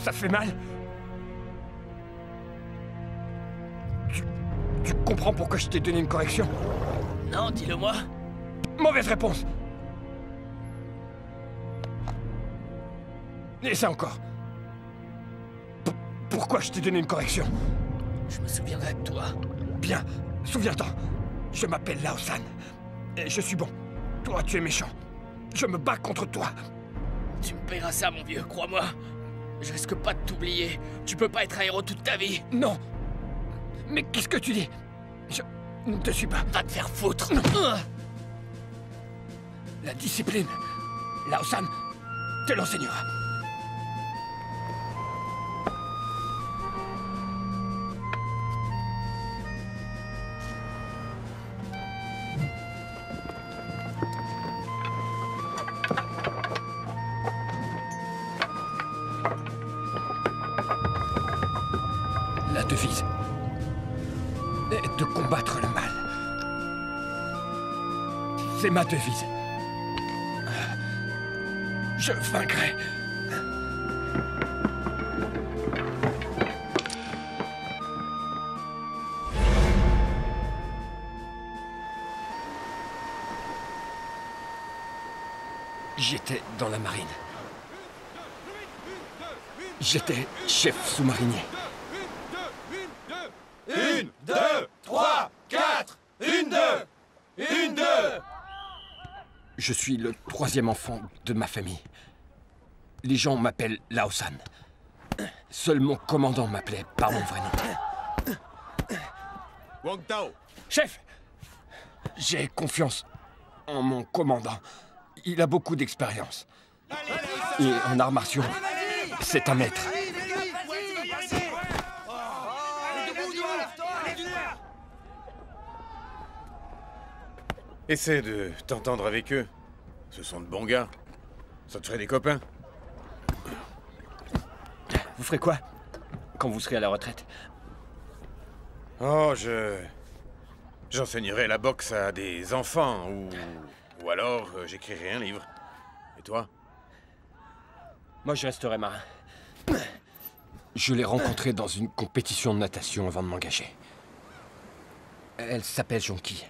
Ça fait mal? Tu comprends pourquoi je t'ai donné une correction? Non, dis-le-moi. Mauvaise réponse. Et ça encore. Pourquoi je t'ai donné une correction? Je me souviendrai de toi. Bien, souviens-t'en. Je m'appelle Lao San. Et je suis bon. Toi, tu es méchant. Je me bats contre toi. Tu me paieras ça, mon vieux, crois-moi. Je risque pas de t'oublier. Tu peux pas être un héros toute ta vie. Non. Mais qu'est-ce que tu dis? Je ne te suis pas. Va te faire foutre. La discipline, Lao San te l'enseignera. La devise est de combattre le mal. C'est ma devise. Je vaincrai. J'étais dans la marine. J'étais chef sous-marinier. 1, 2, 3, 4, 1, 2, 1, 2. Je suis le troisième enfant de ma famille. Les gens m'appellent Lao San. Seul mon commandant m'appelait par mon vrai nom. Wang Tao. Chef, j'ai confiance en mon commandant. Il a beaucoup d'expérience. Et en arts martiaux, c'est un maître. Essaie de t'entendre avec eux. Ce sont de bons gars. Ça te ferait des copains. Vous ferez quoi quand vous serez à la retraite? Oh, j'enseignerai la boxe à des enfants ou alors j'écrirai un livre. Et toi? Moi, je resterai marin. Je l'ai rencontrée dans une compétition de natation avant de m'engager. Elle s'appelle Jonki.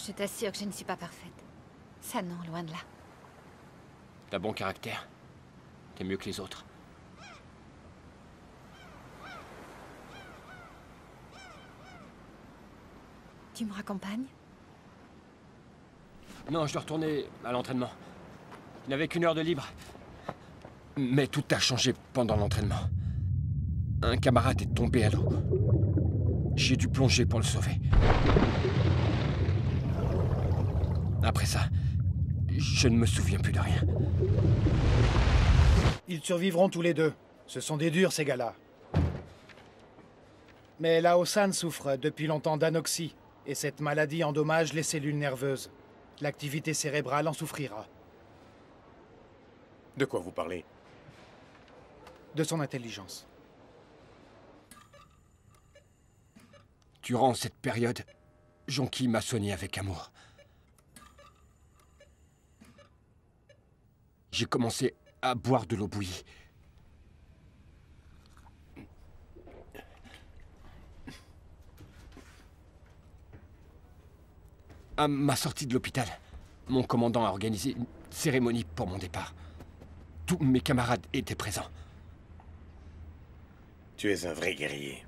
Je t'assure que je ne suis pas parfaite. Ça non, loin de là. T'as bon caractère. T'es mieux que les autres. Tu me raccompagnes? Non, je dois retourner à l'entraînement. Je n'avais qu'une heure de libre. Mais tout a changé pendant l'entraînement. Un camarade est tombé à l'eau. J'ai dû plonger pour le sauver. Après ça, je ne me souviens plus de rien. Ils survivront tous les deux. Ce sont des durs, ces gars-là. Mais Lao San souffre depuis longtemps d'anoxie, et cette maladie endommage les cellules nerveuses. L'activité cérébrale en souffrira. De quoi vous parlez? De son intelligence. Durant cette période, Jonki m'a soigné avec amour. J'ai commencé à boire de l'eau bouillie. À ma sortie de l'hôpital, mon commandant a organisé une cérémonie pour mon départ. Tous mes camarades étaient présents. Tu es un vrai guerrier.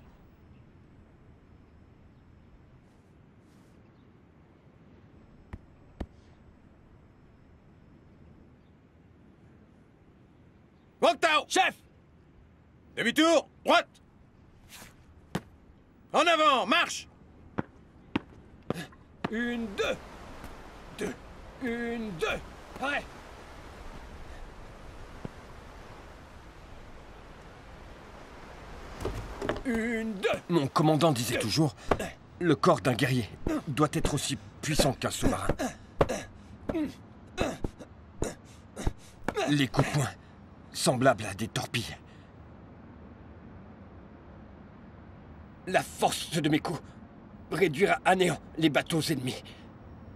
Wang Tao! Chef! Demi-tour, droite! En avant, marche! 1, 2, 2, 1, 2, arrête! Une, deux. Mon commandant disait toujours, le corps d'un guerrier doit être aussi puissant qu'un sous-marin. Les coups de poing, semblables à des torpilles. La force de mes coups réduira à néant les bateaux ennemis.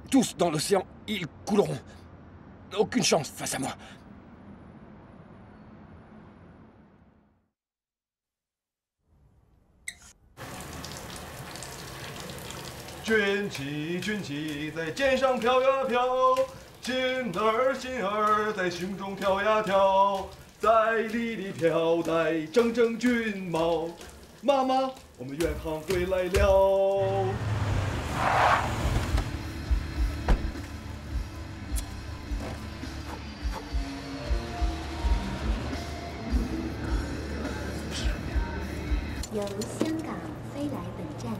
Tous dans l'océan, ils couleront. Aucune chance face à moi. 军旗在肩上飘呀飘，心儿在胸中跳呀跳，在里里飘带铮铮军帽。妈妈，我们远航归来了。由香港飞来本站的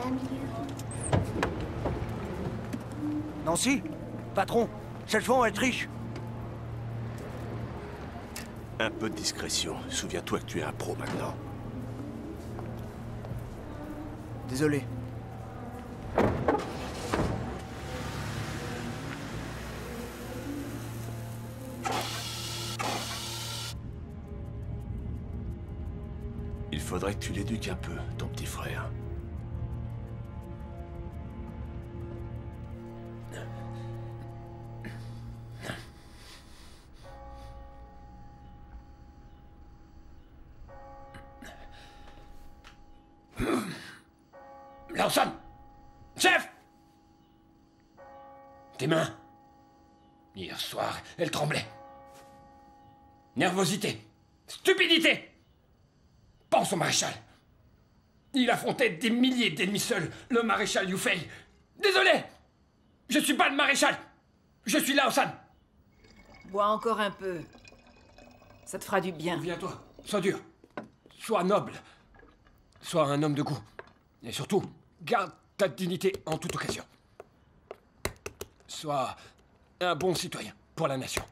MU。Nancy, patron, cette fois elle triche. Un peu de discrétion. Souviens-toi que tu es un pro maintenant. Désolé. Il faudrait que tu l'éduques un peu, ton petit frère. Lawson! Chef! Tes mains. Hier soir, elles tremblaient. Nervosité. Stupidité. Pense au maréchal. Il affrontait des milliers d'ennemis seuls, le maréchal Yufei. Désolé! Je suis pas le maréchal! Je suis Lawson! Bois encore un peu. Ça te fera du bien. Souviens-toi, sois dur. Sois noble. Sois un homme de goût. Et surtout, garde ta dignité en toute occasion. Sois un bon citoyen pour la nation.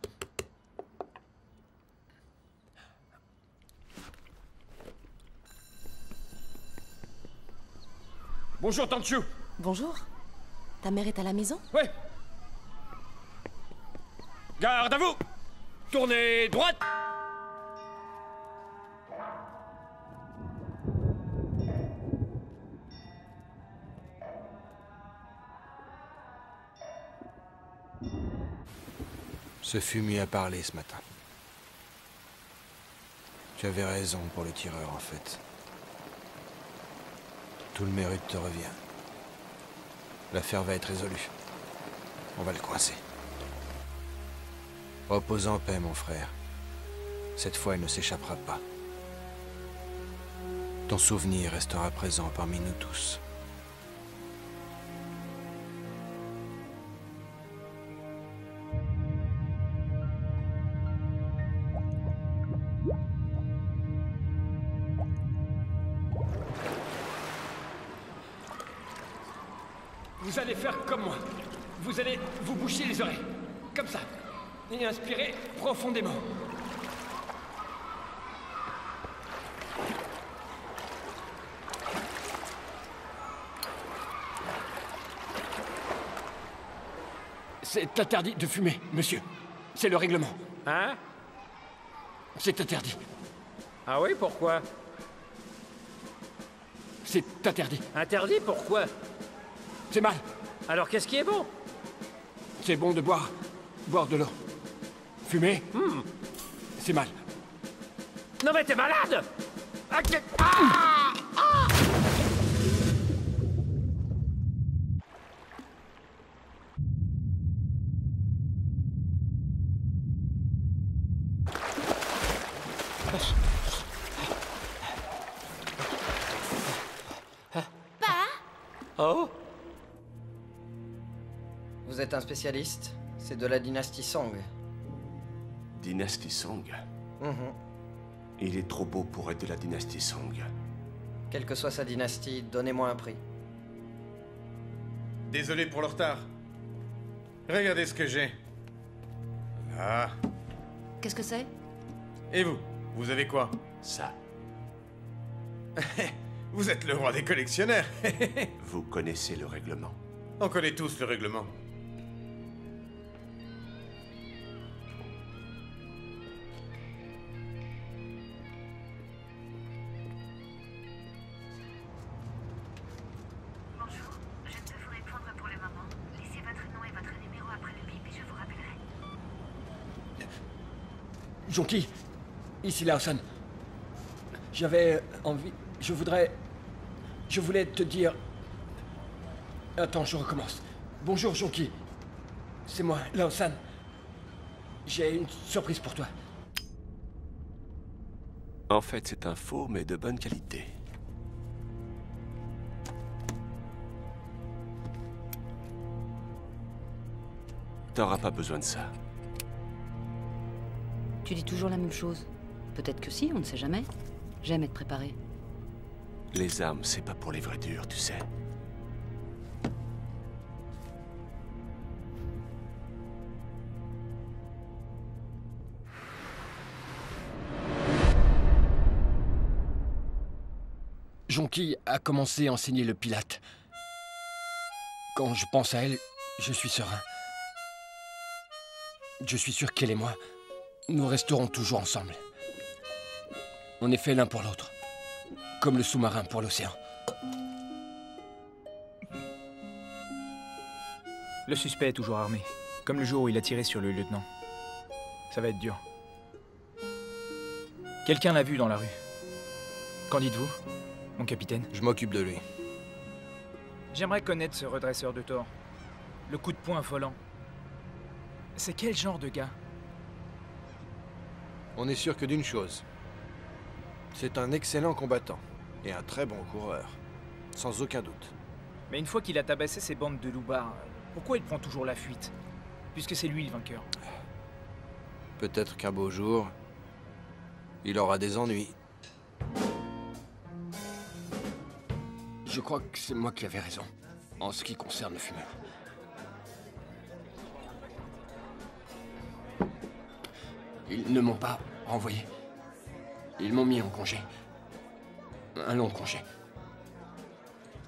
Bonjour, Tante Chu. Bonjour. Ta mère est à la maison? Oui. Garde à vous. Tournez droite. Ce fut mieux à parler ce matin. Tu avais raison pour le tireur, en fait. Tout le mérite te revient. L'affaire va être résolue. On va le coincer. Repose en paix, mon frère. Cette fois, il ne s'échappera pas. Ton souvenir restera présent parmi nous tous. Vous allez faire comme moi. Vous allez vous boucher les oreilles. Comme ça. Et inspirez profondément. C'est interdit de fumer, monsieur. C'est le règlement. Hein? C'est interdit. Ah oui, pourquoi? C'est interdit. Interdit, pourquoi? C'est mal. Alors qu'est-ce qui est bon? C'est bon de boire. Boire de l'eau. Fumer, c'est mal. Non mais t'es malade! Oh? Vous êtes un spécialiste? C'est de la dynastie Song. Dynastie Song. Il est trop beau pour être de la dynastie Song. Quelle que soit sa dynastie, donnez-moi un prix. Désolé pour le retard. Regardez ce que j'ai. Ah. Qu'est-ce que c'est? Et vous? Vous avez quoi? Ça. Vous êtes le roi des collectionneurs. Vous connaissez le règlement. On connaît tous le règlement. Bonjour, je ne peux vous répondre pour le moment. Laissez votre nom et votre numéro après le bip et je vous rappellerai. Jonki, ici Lawson. J'avais envie... Je voulais te dire... Attends, je recommence. Bonjour, Jonki. C'est moi, Lao-san. J'ai une surprise pour toi. En fait, c'est un faux, mais de bonne qualité. T'auras pas besoin de ça. Tu dis toujours la même chose. Peut-être que si, on ne sait jamais. J'aime être préparé. Les armes, c'est pas pour les vrais durs, tu sais. Jonki a commencé à enseigner le pilate. Quand je pense à elle, je suis serein. Je suis sûr qu'elle et moi, nous resterons toujours ensemble. On est fait l'un pour l'autre, comme le sous-marin pour l'océan. Le suspect est toujours armé, comme le jour où il a tiré sur le lieutenant. Ça va être dur. Quelqu'un l'a vu dans la rue. Qu'en dites-vous, mon capitaine? Je m'occupe de lui. J'aimerais connaître ce redresseur de tort. Le coup de poing affolant. C'est quel genre de gars? On est sûr que d'une chose. C'est un excellent combattant. Et un très bon coureur. Sans aucun doute. Mais une fois qu'il a tabassé ces bandes de loupards, pourquoi il prend toujours la fuite? Puisque c'est lui le vainqueur. Peut-être qu'un beau jour, il aura des ennuis. Je crois que c'est moi qui avais raison, en ce qui concerne le fumeur. Ils ne m'ont pas renvoyé. Ils m'ont mis en congé. Un long congé.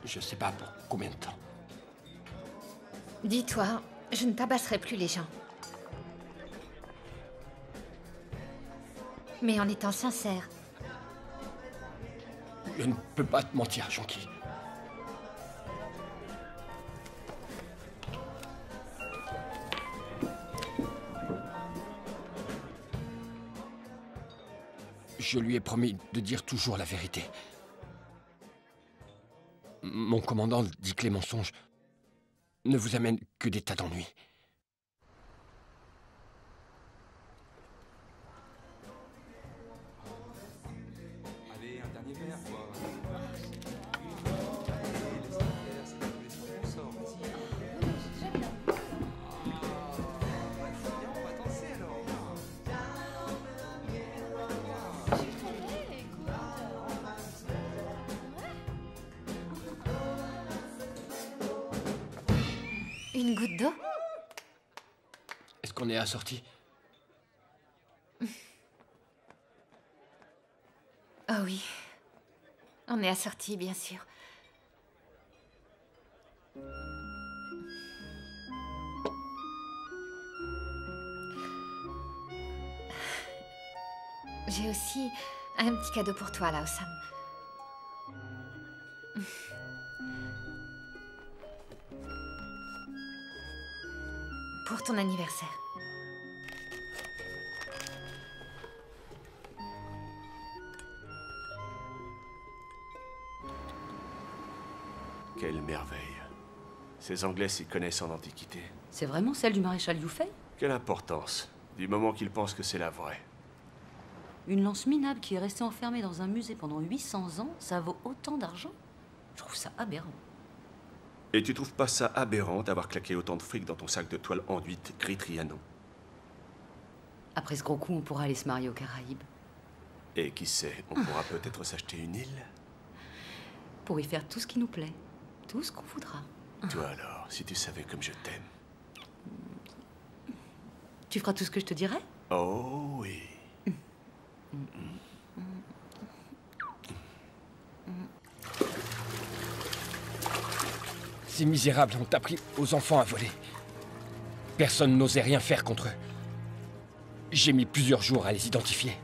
Je sais pas pour combien de temps. Dis-toi, je ne tabasserai plus les gens. Mais en étant sincère. Je ne peux pas te mentir, Jonki. Je lui ai promis de dire toujours la vérité. Mon commandant dit que les mensonges ne vous amènent que des tas d'ennuis. Allez, un dernier verre, quoi. Une goutte d'eau? Est-ce qu'on est assortis? Oh oui. On est assortis, bien sûr. J'ai aussi un petit cadeau pour toi, Lao-san. Pour ton anniversaire. Quelle merveille. Ces Anglais s'y connaissent en antiquité. C'est vraiment celle du maréchal Yufei? Quelle importance, du moment qu'ils pensent que c'est la vraie. Une lance minable qui est restée enfermée dans un musée pendant 800 ans, ça vaut autant d'argent? Je trouve ça aberrant. Et tu trouves pas ça aberrant d'avoir claqué autant de fric dans ton sac de toile enduite gris Trianon? Après ce gros coup, on pourra aller se marier aux Caraïbes. Et qui sait, on pourra peut-être s'acheter une île? Pour y faire tout ce qui nous plaît. Tout ce qu'on voudra. Toi alors, si tu savais comme je t'aime. Tu feras tout ce que je te dirai? Oh oui. Ces misérables ont appris aux enfants à voler. Personne n'osait rien faire contre eux. J'ai mis plusieurs jours à les identifier.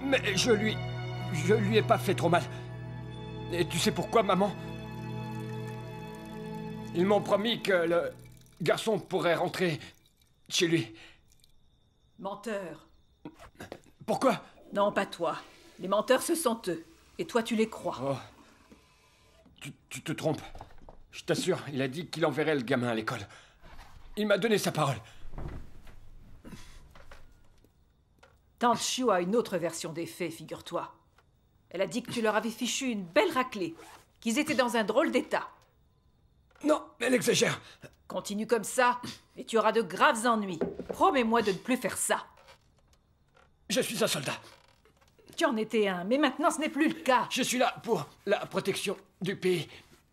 Mais je lui ai pas fait trop mal. Et tu sais pourquoi, maman? Ils m'ont promis que le garçon pourrait rentrer chez lui. Menteur. Pourquoi? Non, pas toi. Les menteurs, ce sont eux. Et toi, tu les crois. Oh. Tu te trompes. Je t'assure, il a dit qu'il enverrait le gamin à l'école. Il m'a donné sa parole. Tante Chiu a une autre version des faits, figure-toi. Elle a dit que tu leur avais fichu une belle raclée, qu'ils étaient dans un drôle d'état. Non, elle exagère. Continue comme ça, et tu auras de graves ennuis. Promets-moi de ne plus faire ça. Je suis un soldat. Tu en étais un, mais maintenant ce n'est plus le cas. Je suis là pour la protection du pays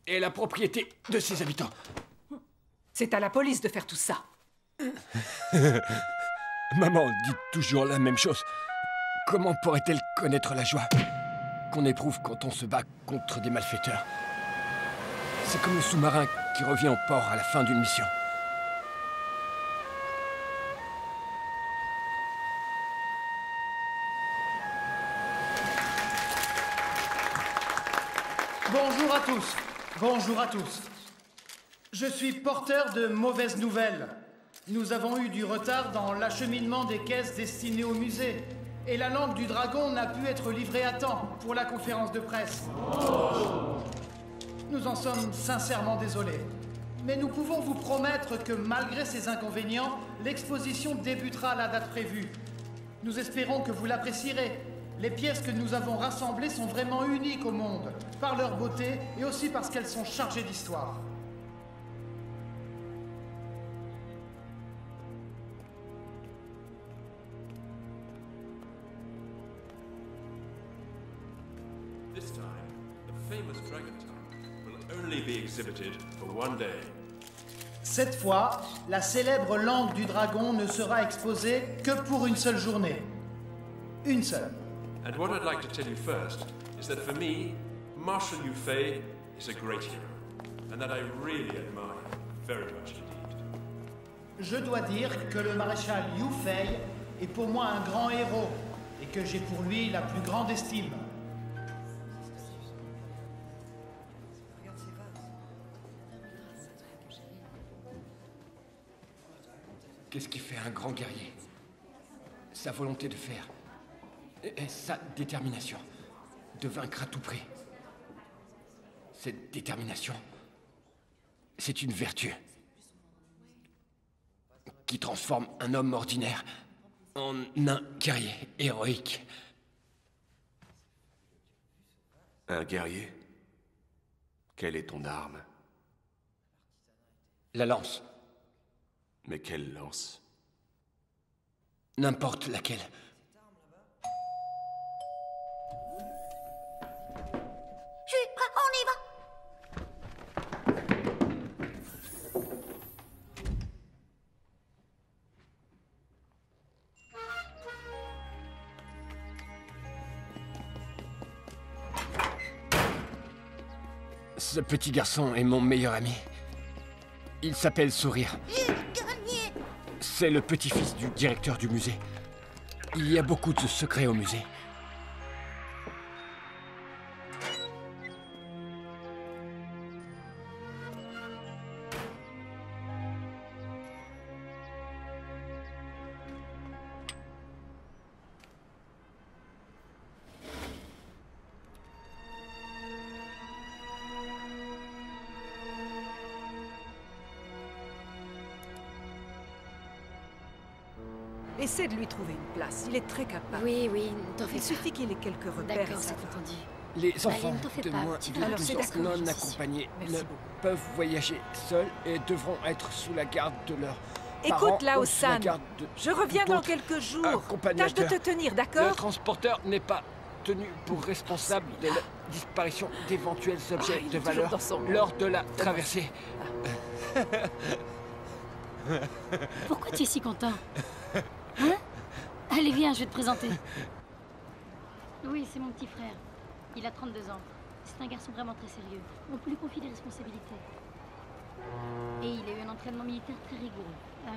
et la propriété de ses habitants. C'est à la police de faire tout ça. Maman dit toujours la même chose. Comment pourrait-elle connaître la joie qu'on éprouve quand on se bat contre des malfaiteurs? C'est comme le sous-marin qui revient au port à la fin d'une mission. Bonjour à tous. Bonjour à tous. Je suis porteur de mauvaises nouvelles. Nous avons eu du retard dans l'acheminement des caisses destinées au musée. Et la langue du dragon n'a pu être livrée à temps pour la conférence de presse. Nous en sommes sincèrement désolés. Mais nous pouvons vous promettre que malgré ces inconvénients, l'exposition débutera à la date prévue. Nous espérons que vous l'apprécierez. Les pièces que nous avons rassemblées sont vraiment uniques au monde, par leur beauté et aussi parce qu'elles sont chargées d'histoire. This time, the famous dragon tongue will only be exhibited for one day. Cette fois, la célèbre langue du dragon ne sera exposée que pour une seule journée. Une seule. And what I'd like to tell you first is that for me, Marshal Yu Fei is a great hero, and that I really admire very much indeed. Je dois dire que le maréchal Yu Fei est pour moi un grand héros, et que j'ai pour lui la plus grande estime. Qu'est-ce qui fait un grand guerrier? Sa volonté de faire. Et sa détermination. De vaincre à tout prix. Cette détermination, c'est une vertu. Qui transforme un homme ordinaire en un guerrier héroïque. Un guerrier? Quelle est ton arme? La lance. Mais quelle lance? N'importe laquelle. Je suis prêt, on y va. Ce petit garçon est mon meilleur ami. Il s'appelle Sourire. C'est le petit-fils du directeur du musée. Il y a beaucoup de secrets au musée. Essaie de lui trouver une place. Il est très capable. Oui, oui, ne t'en fais Il pas. suffit qu'il ait quelques repères. D'accord, c'est entendu. Les enfants ne t'en fais de pas, moins tu de vas- 12 c'est ans d'accord, non j'en suis accompagnés Merci ne beaucoup. peuvent voyager seuls et devront être sous la garde de leur Écoute, parents ou sous la Lao-san, garde de je reviens dans d'autres quelques jours. Tâche de accompagnateurs. te tenir, Le d'accord? transporteur n'est pas tenu pour responsable de la disparition d'éventuels objets il est de toujours valeur dans son monde. lors de la traversée. Pourquoi tu es si content? Hein? Allez, viens, je vais te présenter. Oui, c'est mon petit frère. Il a 32 ans. C'est un garçon vraiment très sérieux. On peut lui confier des responsabilités. Et il a eu un entraînement militaire très rigoureux. En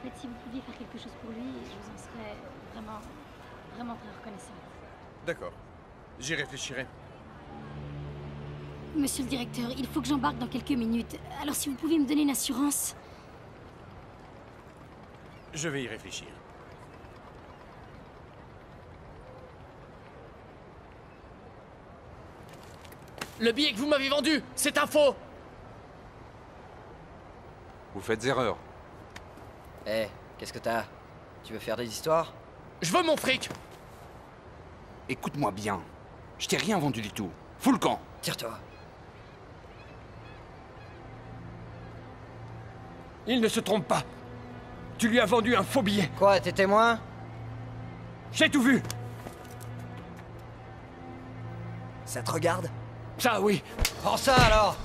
fait, si vous pouviez faire quelque chose pour lui, je vous en serais vraiment vraiment très reconnaissante. D'accord. J'y réfléchirai. Monsieur le directeur, il faut que j'embarque dans quelques minutes. Alors si vous pouvez me donner une assurance... Je vais y réfléchir. Le billet que vous m'avez vendu, c'est un faux! Vous faites erreur. Eh, qu'est-ce que t'as? Tu veux faire des histoires? Je veux mon fric! Écoute-moi bien. Je t'ai rien vendu du tout. Fous le camp. Tire-toi. Il ne se trompe pas. Tu lui as vendu un faux billet. Quoi, t'es témoin? J'ai tout vu. Ça te regarde? Ça, oui. Prends ça, alors!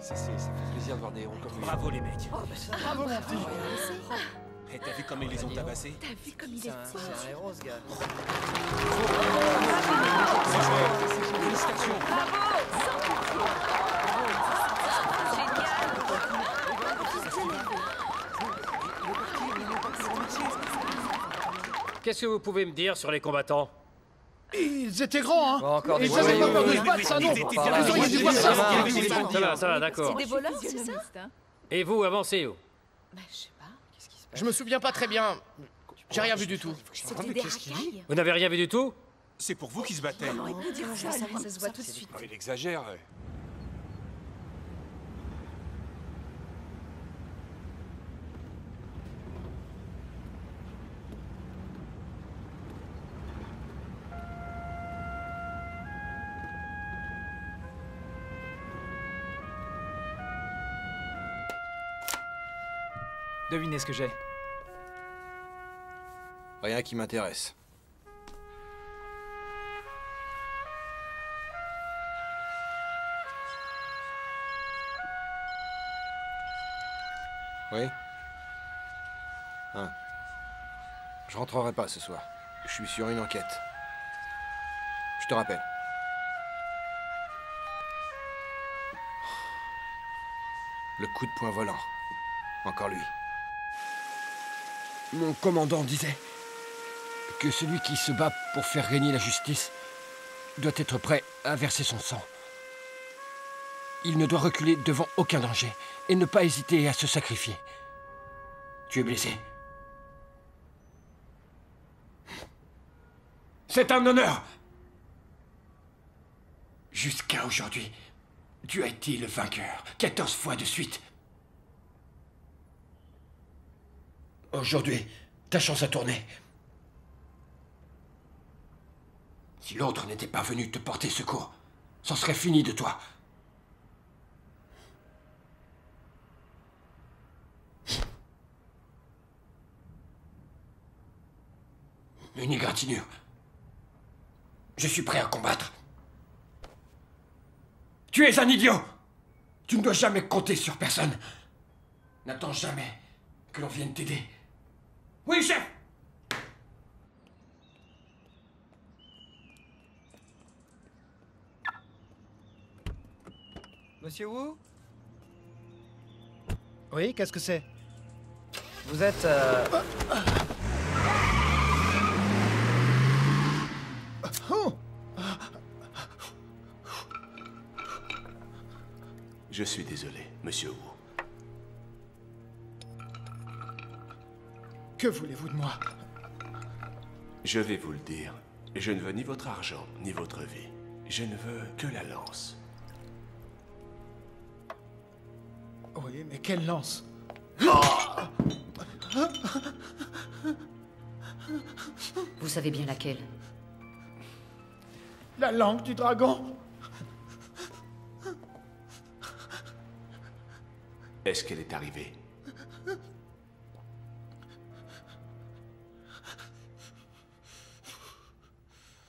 Ça fait plaisir de voir des héros comme lui. Bravo les mecs. Bravo mon petit. Et t'as vu comme ils les ont tabassés? T'as vu comme il est fort? C'est un héros, ce gars. Félicitations. Qu'est-ce que vous pouvez me dire sur les combattants? Ils étaient grands, hein. Encore Ils avaient pas peur de se battre, ça non. Vous auriez dû voir ça. Ça va, d'accord. C'est des voleurs, c'est ça? Et vous, avancez où? Je me souviens pas très bien. J'ai rien vu du tout. C'était des racailles. Vous n'avez rien vu du tout? C'est pour vous qui se battaient. Ça se voit tout de suite. Il exagère. Devinez ce que j'ai. Rien qui m'intéresse. Oui? Hein. Je rentrerai pas ce soir. Je suis sur une enquête. Je te rappelle. Le coup de poing volant. Encore lui. Mon commandant disait que celui qui se bat pour faire régner la justice doit être prêt à verser son sang. Il ne doit reculer devant aucun danger et ne pas hésiter à se sacrifier. Tu es blessé. C'est un honneur. Jusqu'à aujourd'hui, tu as été le vainqueur 14 fois de suite. Aujourd'hui, ta chance a tourné. Si l'autre n'était pas venu te porter secours, c'en serait fini de toi. Une égratignure. Je suis prêt à combattre. Tu es un idiot! Tu ne dois jamais compter sur personne. N'attends jamais que l'on vienne t'aider. Oui, chef! Monsieur Wu? Oui, qu'est-ce que c'est? Vous êtes... Oh! Je suis désolé, monsieur Wu. Que voulez-vous de moi? Je vais vous le dire. Je ne veux ni votre argent, ni votre vie. Je ne veux que la lance. Oui, mais quelle lance? Vous savez bien laquelle? La langue du dragon. Est-ce qu'elle est arrivée?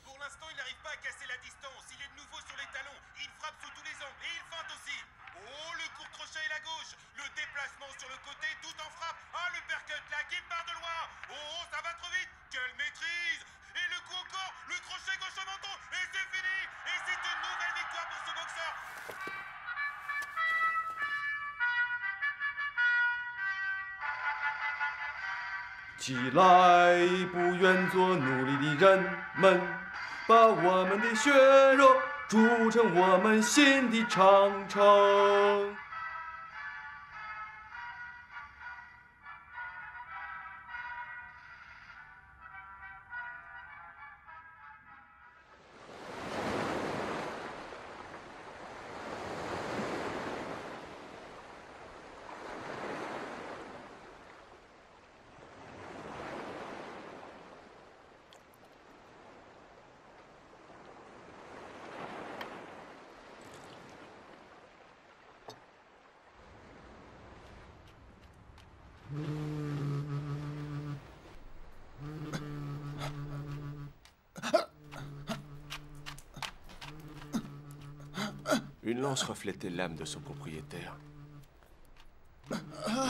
Pour l'instant, il n'arrive pas à casser la distance. Il est de nouveau sur les talons. Il frappe sous tous les angles et il feinte aussi. Oh, le court crochet et la gauche. Le déplacement sur le côté tout en frappe. Ah, le percut là qui part de loin. Oh, ça va trop vite. Quelle maîtrise. Et le coup encore. Le crochet gauche au menton. Et c'est fini. Et c'est une nouvelle victoire pour ce boxeur. 起来，不愿做奴隶的人们，把我们的血肉筑成我们心的长城。Une lance reflétait l'âme de son propriétaire.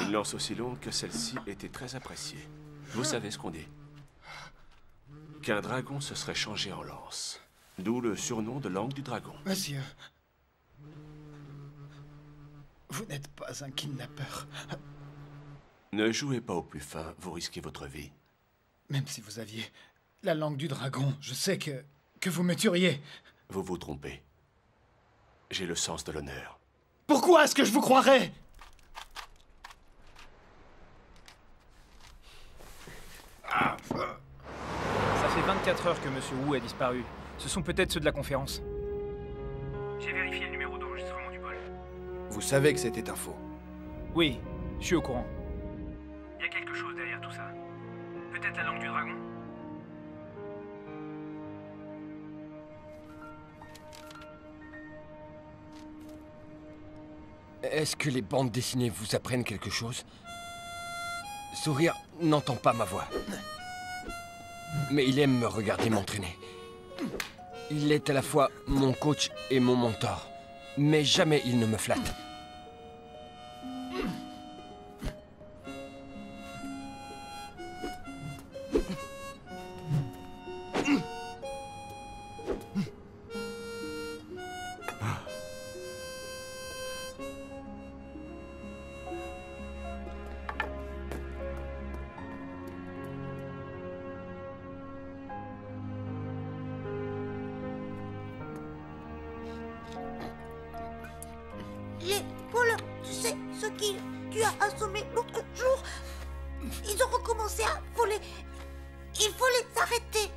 Une lance aussi longue que celle-ci était très appréciée. Vous savez ce qu'on dit? Qu'un dragon se serait changé en lance. D'où le surnom de langue du dragon. Monsieur, vous n'êtes pas un kidnappeur. Ne jouez pas au plus fin, vous risquez votre vie. Même si vous aviez la langue du dragon, je sais que vous me tueriez. Vous vous trompez. J'ai le sens de l'honneur. Pourquoi est-ce que je vous croirais? Ça fait 24 heures que Monsieur Wu a disparu. Ce sont peut-être ceux de la conférence. J'ai vérifié le numéro d'enregistrement du vol. Vous savez que c'était un faux. Oui, je suis au courant. Il y a quelque chose derrière tout ça. Peut-être la langue du dragon. Est-ce que les bandes dessinées vous apprennent quelque chose? Sourire n'entend pas ma voix. Mais il aime me regarder m'entraîner. Il est à la fois mon coach et mon mentor. Mais jamais il ne me flatte. Les voleurs, tu sais, ceux qui tu as assommés l'autre jour, ils ont recommencé à voler. Il faut les arrêter.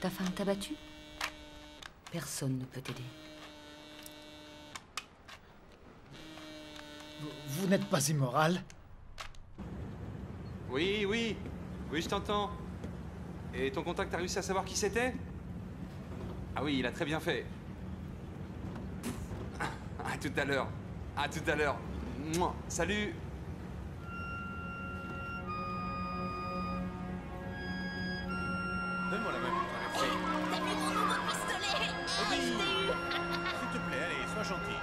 Ta femme t'a battu? Personne ne peut t'aider. Vous n'êtes pas immoral? Oui, oui. Oui, je t'entends. Et ton contact a réussi à savoir qui c'était? Ah oui, il a très bien fait. À tout à l'heure. À tout à l'heure. Mouah. Salut. Donne-moi la main pour traverser. T'as vu mon nouveau pistolet? Oui. S'il te plaît, allez, sois gentil.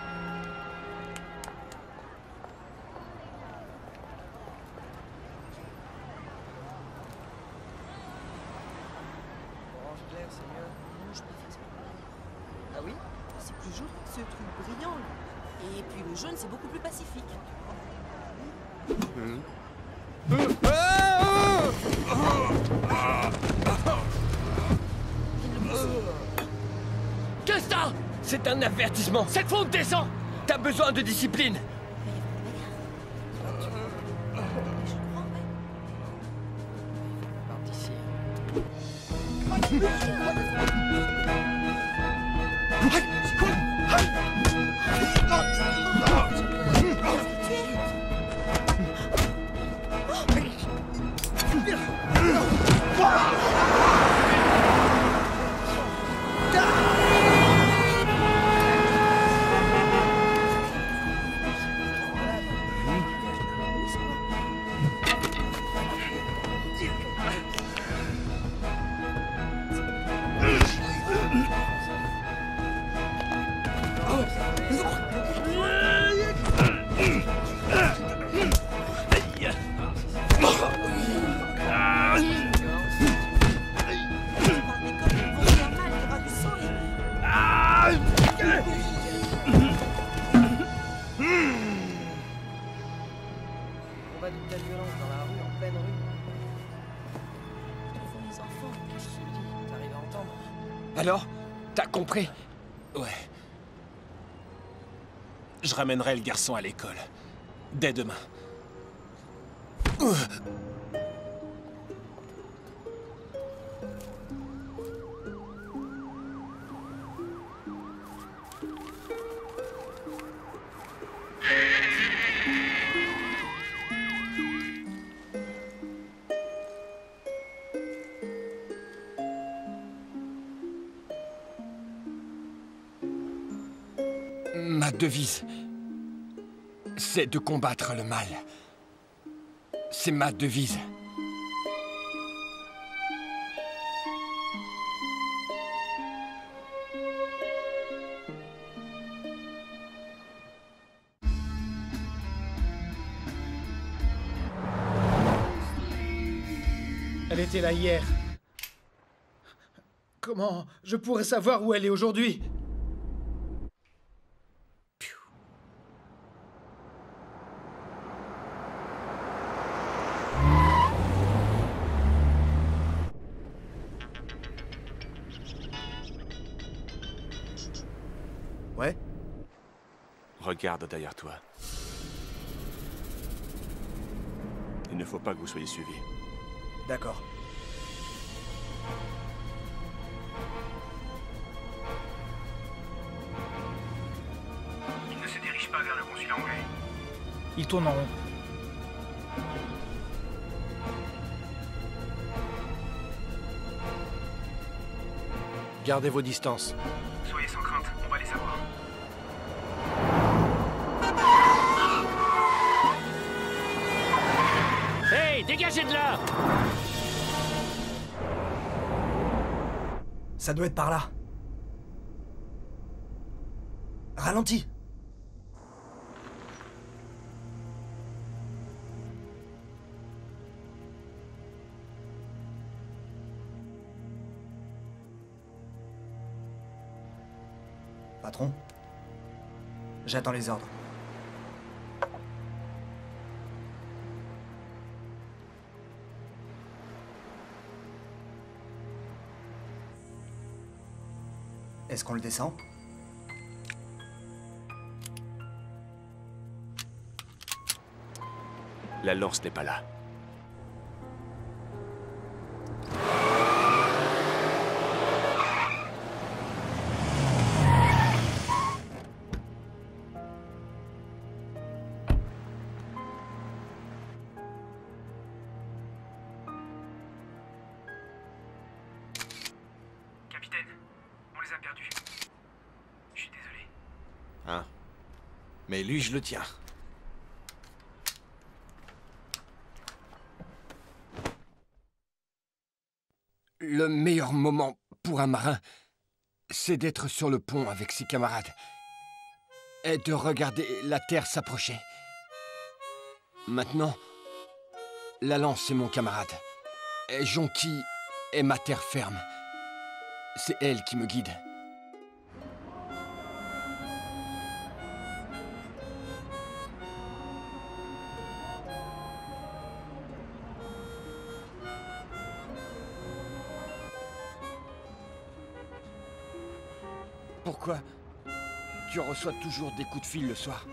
Orange clair, c'est mieux. Rouge, pas forcément. Ah oui? C'est plus joli que ce truc brillant. Et puis le jaune, c'est beaucoup plus pacifique. Qu'est-ce que t'as? C'est un avertissement. Cette faute descend. T'as besoin de discipline. Combat d'une telle violence dans la rue, en pleine rue. Devant les enfants, qu'est-ce que tu dis? T'arrives à entendre? Alors, t'as compris? Ouais. Je ramènerai le garçon à l'école. Dès demain. Ma devise, c'est de combattre le mal. C'est ma devise. Elle était là hier. Comment je pourrais savoir où elle est aujourd'hui? Ouais? Regarde derrière toi. Il ne faut pas que vous soyez suivis. D'accord. Il ne se dirige pas vers le consulat anglais. Il tourne en rond. Gardez vos distances. Soyez sans crainte, on va les avoir. Hey, dégagez de là! Ça doit être par là. Ralentis. Patron, j'attends les ordres. Est-ce qu'on le descend? La lance n'est pas là. Ben. On les a perdus. Je suis désolé. Hein? Mais lui, je le tiens. Le meilleur moment pour un marin, c'est d'être sur le pont avec ses camarades et de regarder la terre s'approcher. Maintenant, la lance est mon camarade et Jonquille est ma terre ferme. C'est elle qui me guide. Pourquoi tu reçois toujours des coups de fil le soir?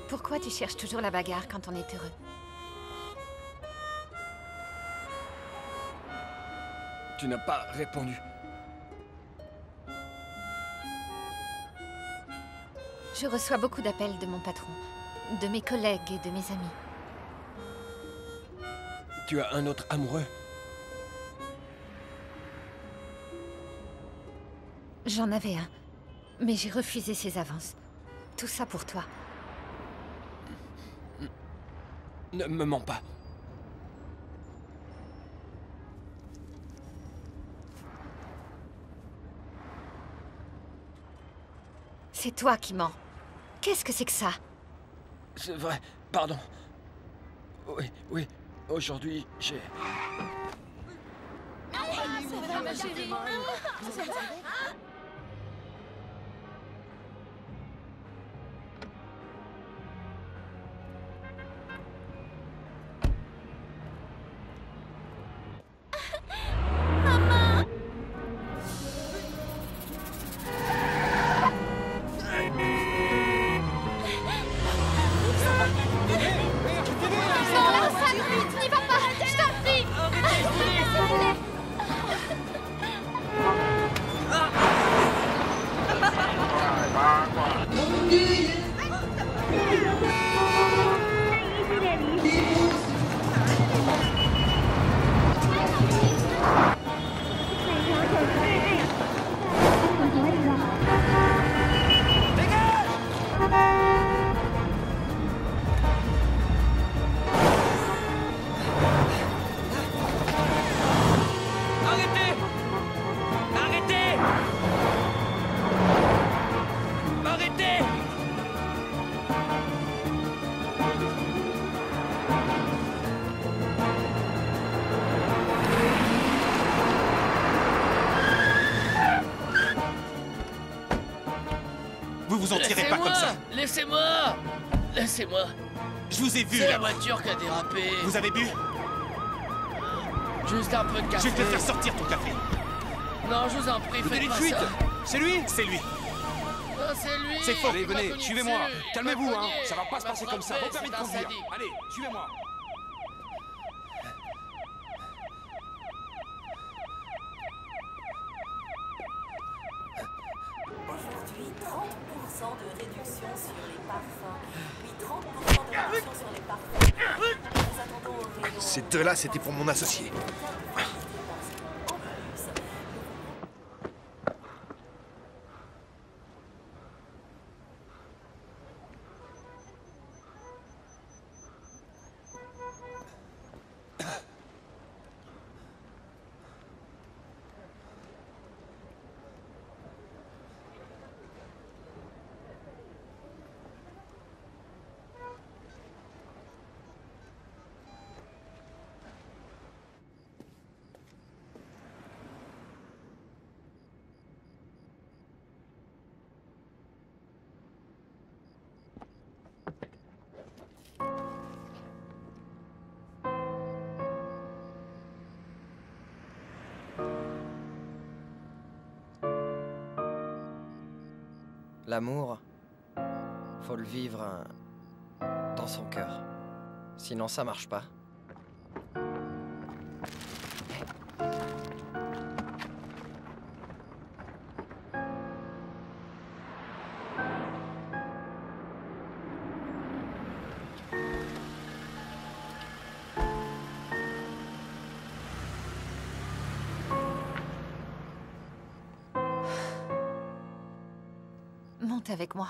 Pourquoi tu cherches toujours la bagarre quand on est heureux? Tu n'as pas répondu. Je reçois beaucoup d'appels de mon patron, de mes collègues et de mes amis. Tu as un autre amoureux? J'en avais un, mais j'ai refusé ses avances. Tout ça pour toi. Ne me mens pas. C'est toi qui mens. Qu'est-ce que c'est que ça? C'est vrai, pardon. Oui, aujourd'hui, j'ai... Ça va, ma chérie? Vous en tirez pas comme ça. Laissez-moi. Laissez-moi. Je vous ai vu C'est là. la voiture qui a dérapé. Vous avez bu? Juste un peu de café. Je vais te faire sortir ton café. Non, je vous en prie, faites pas ça. C'est lui? C'est lui. Non, c'est lui. C'est faux. Allez, Il m'a venez, cogné suivez-moi. dessus. Calmez-vous, Il m'a hein. cogné. Ça va pas se passer comme ça. frappé, Vos permis de c'est un conduire. sadique. Allez, suivez-moi. Aujourd'hui, 30% de réduction sur les parfums, puis 30% de réduction sur les parfums. Nous attendons au rayon. Ces deux-là, c'était pour mon associé. L'amour, faut le vivre dans son cœur. Sinon, ça marche pas. patiente avec moi.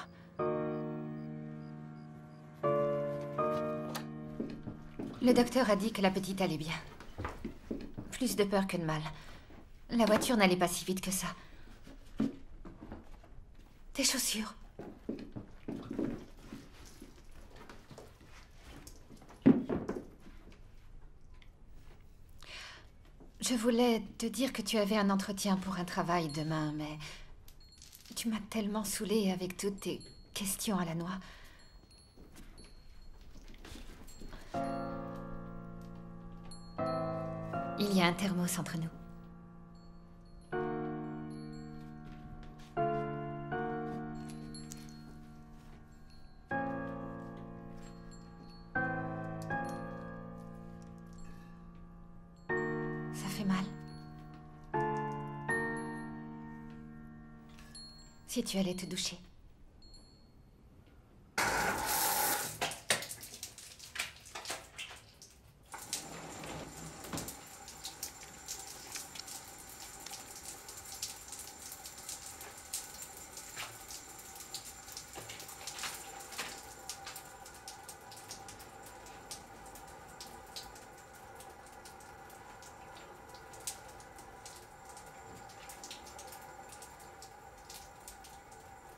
Le docteur a dit que la petite allait bien. Plus de peur que de mal. La voiture n'allait pas si vite que ça. Tes chaussures. Je voulais te dire que tu avais un entretien pour un travail demain, mais tu m'as tellement saoulée avec toutes tes questions à la noix. Il y a un thermos entre nous. Ça fait mal. Si tu allais te doucher.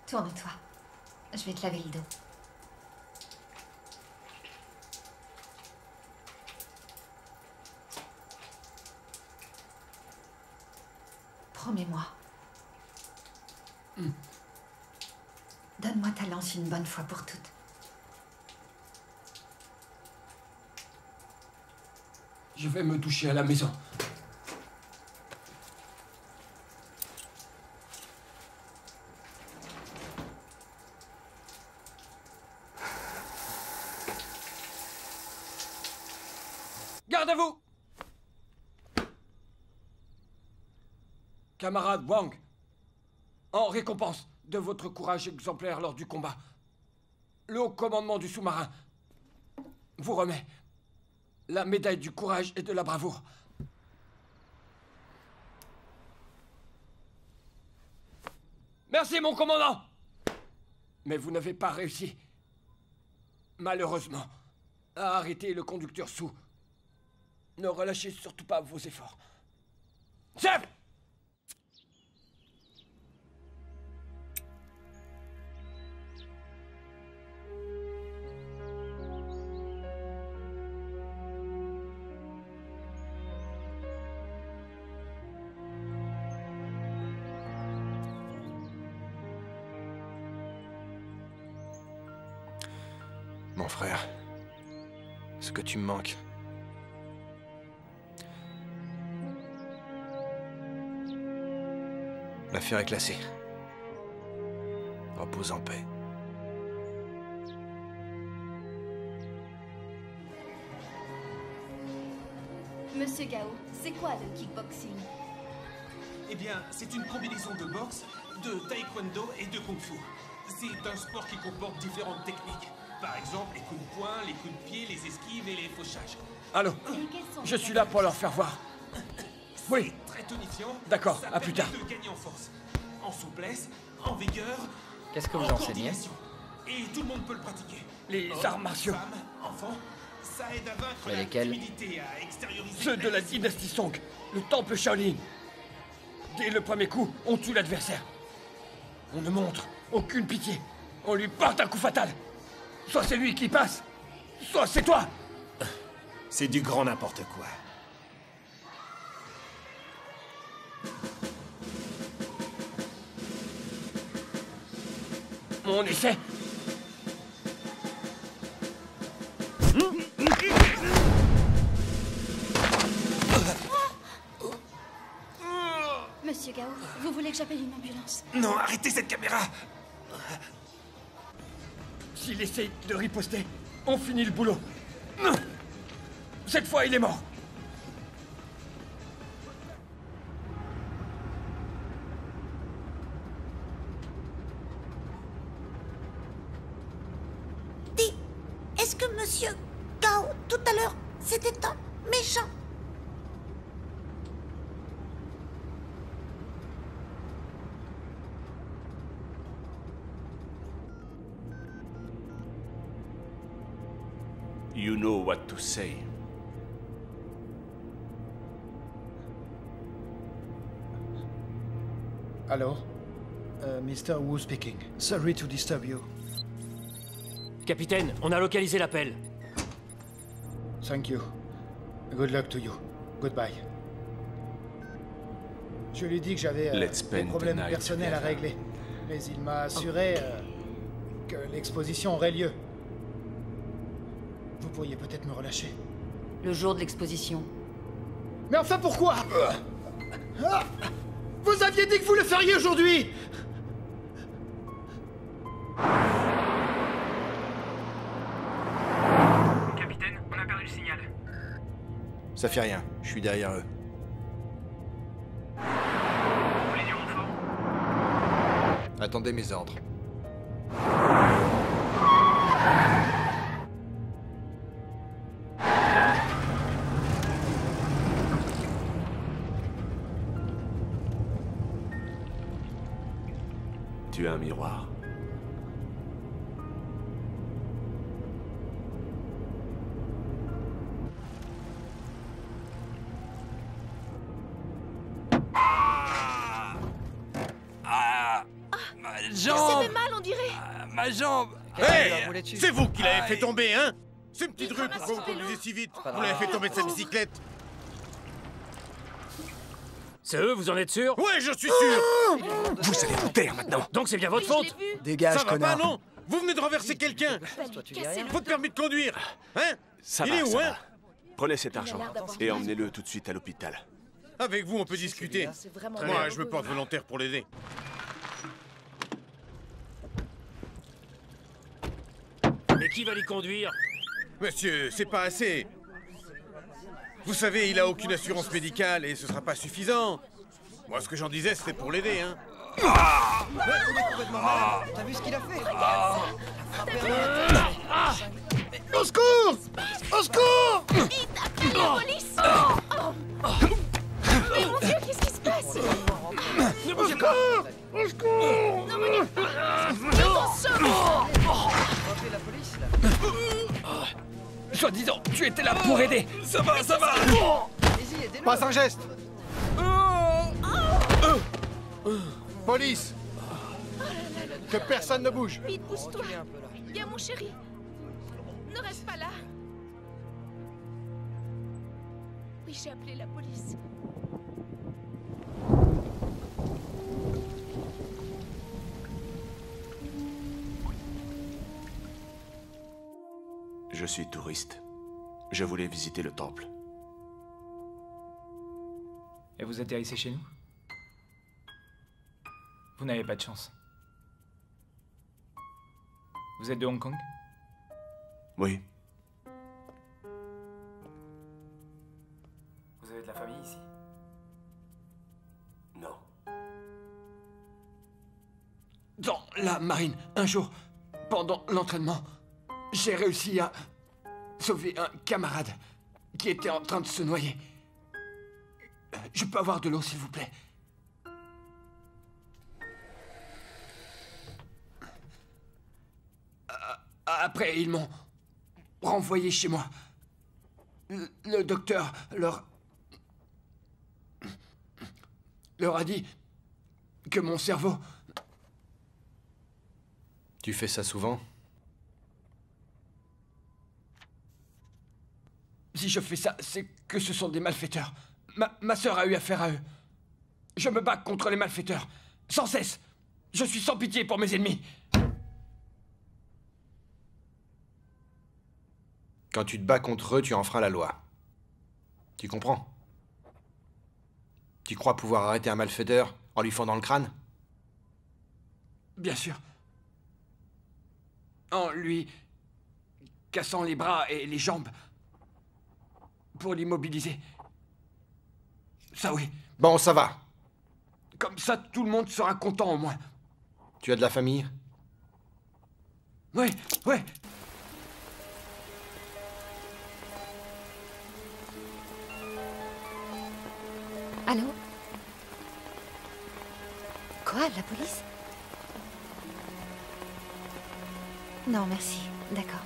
Tourne-toi. Je vais te laver le dos. Promets-moi. Donne-moi ta lance une bonne fois pour toutes. Je vais me doucher à la maison. Gardez-vous! Camarade Wang, en récompense de votre courage exemplaire lors du combat, le haut commandement du sous-marin vous remet la médaille du courage et de la bravoure. Merci, mon commandant! Mais vous n'avez pas réussi, malheureusement, à arrêter le conducteur sous. Ne relâchez surtout pas vos efforts. Chef! Mon frère, ce que tu me manques. L'affaire est classée. Repose en paix. Monsieur Gao, c'est quoi le kickboxing? Eh bien, c'est une combinaison de boxe, de taekwondo et de kung-fu. C'est un sport qui comporte différentes techniques. Par exemple, les coups de poing, les coups de pied, les esquives et les fauchages. Allô? Je suis là pour leur faire voir. Oui. Très tonifiant. D'accord, Ça à plus tard. permet de gagner en force, en souplesse, en vigueur. Qu'est-ce que vous en enseignez? coordination. Et tout le monde peut le pratiquer. Les Hommes, arts martiaux. Femmes, enfants, ça aide à vaincre Mais la lesquels? timidité, à extérioriser. Ceux de la dynastie Song, le temple Shaolin. Dès le premier coup, on tue l'adversaire. On ne montre aucune pitié. On lui porte un coup fatal. Soit c'est lui qui passe, soit c'est toi. C'est du grand n'importe quoi. On essaie. Monsieur Gao, vous voulez que j'appelle une ambulance? Non, arrêtez cette caméra! S'il essaye de riposter, on finit le boulot. Cette fois, il est mort. Dis, est-ce que Monsieur Gao, tout à l'heure, c'était un méchant? You know what to say. Allô? Mr. Wu speaking. Sorry to disturb you. Capitaine, on a localisé l'appel. Thank you. Good luck to you. Goodbye. Je lui ai dit que j'avais des problèmes personnels à régler. Mais il m'a assuré que l'exposition aurait lieu. Vous pourriez peut-être me relâcher. Le jour de l'exposition. Mais enfin pourquoi? Vous aviez dit que vous le feriez aujourd'hui! Capitaine, on a perdu le signal. Ça fait rien, je suis derrière eux. Vous voulez du renfort? Attendez mes ordres. Tu as un miroir. Ma Ça jambe! fait mal, on dirait. Ma jambe! Hey! C'est vous qui l'avez fait tomber, hein? Ce petit truc, pourquoi vous conduisez si vite? Vous l'avez fait tomber de sa bicyclette? C'est eux, vous en êtes sûr? Ouais, je suis sûr! Vous allez vous taire maintenant. Donc c'est bien votre faute? Dégage, Ça va connard. pas, non? Vous venez de renverser quelqu'un! Votre permis de conduire! Hein? Ça Il va, est où, ça hein? va. Prenez cet argent et emmenez-le tout de suite à l'hôpital. Avec vous, on peut discuter. Moi, je me porte volontaire pour l'aider. Mais qui va les conduire? Monsieur, c'est pas assez. Vous savez, il a aucune assurance médicale et ce sera pas suffisant. Moi, ce que j'en disais, c'était pour l'aider, hein. Il est complètement malade. T'as vu ce qu'il a fait? Au secours! Au secours! Vite, appelez la police! Mais mon Dieu, qu'est-ce qui se passe? Au secours! Au secours! Non, mais... Attention! Appelez la police, là. Soi-disant, tu étais là pour aider. Ça va, ça va. Allez-y, aidez-le. Passe un geste. Police. Que personne ne bouge. Vite, pousse-toi. Viens, mon chéri. Ne reste pas là. Oui, j'ai appelé la police. Je suis touriste. Je voulais visiter le temple. Et vous atterrissez chez nous? Vous n'avez pas de chance. Vous êtes de Hong Kong? Oui. Vous avez de la famille ici? Non. Dans la marine, un jour, pendant l'entraînement, j'ai réussi à sauver un camarade qui était en train de se noyer. Je peux avoir de l'eau, s'il vous plaît? Après, ils m'ont renvoyé chez moi. Le docteur leur a dit que mon cerveau... Tu fais ça souvent? Si je fais ça, c'est que ce sont des malfaiteurs. Ma sœur a eu affaire à eux. Je me bats contre les malfaiteurs, sans cesse. Je suis sans pitié pour mes ennemis. Quand tu te bats contre eux, tu enfreins la loi. Tu comprends? Tu crois pouvoir arrêter un malfaiteur en lui fendant le crâne? Bien sûr. En lui cassant les bras et les jambes pour l'immobiliser. Ça oui. Bon, ça va. Comme ça, tout le monde sera content au moins. Tu as de la famille? Oui, oui. Allô? Quoi, la police? Non, merci. D'accord.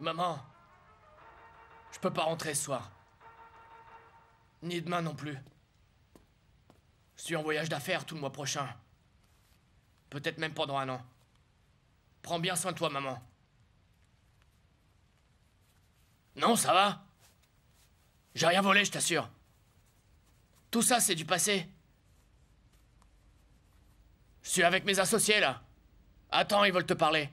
Maman, je peux pas rentrer ce soir. Ni demain non plus. Je suis en voyage d'affaires tout le mois prochain. Peut-être même pendant 1 an. Prends bien soin de toi, maman. Non, ça va. J'ai rien volé, je t'assure. Tout ça, c'est du passé. Je suis avec mes associés, là. Attends, ils veulent te parler.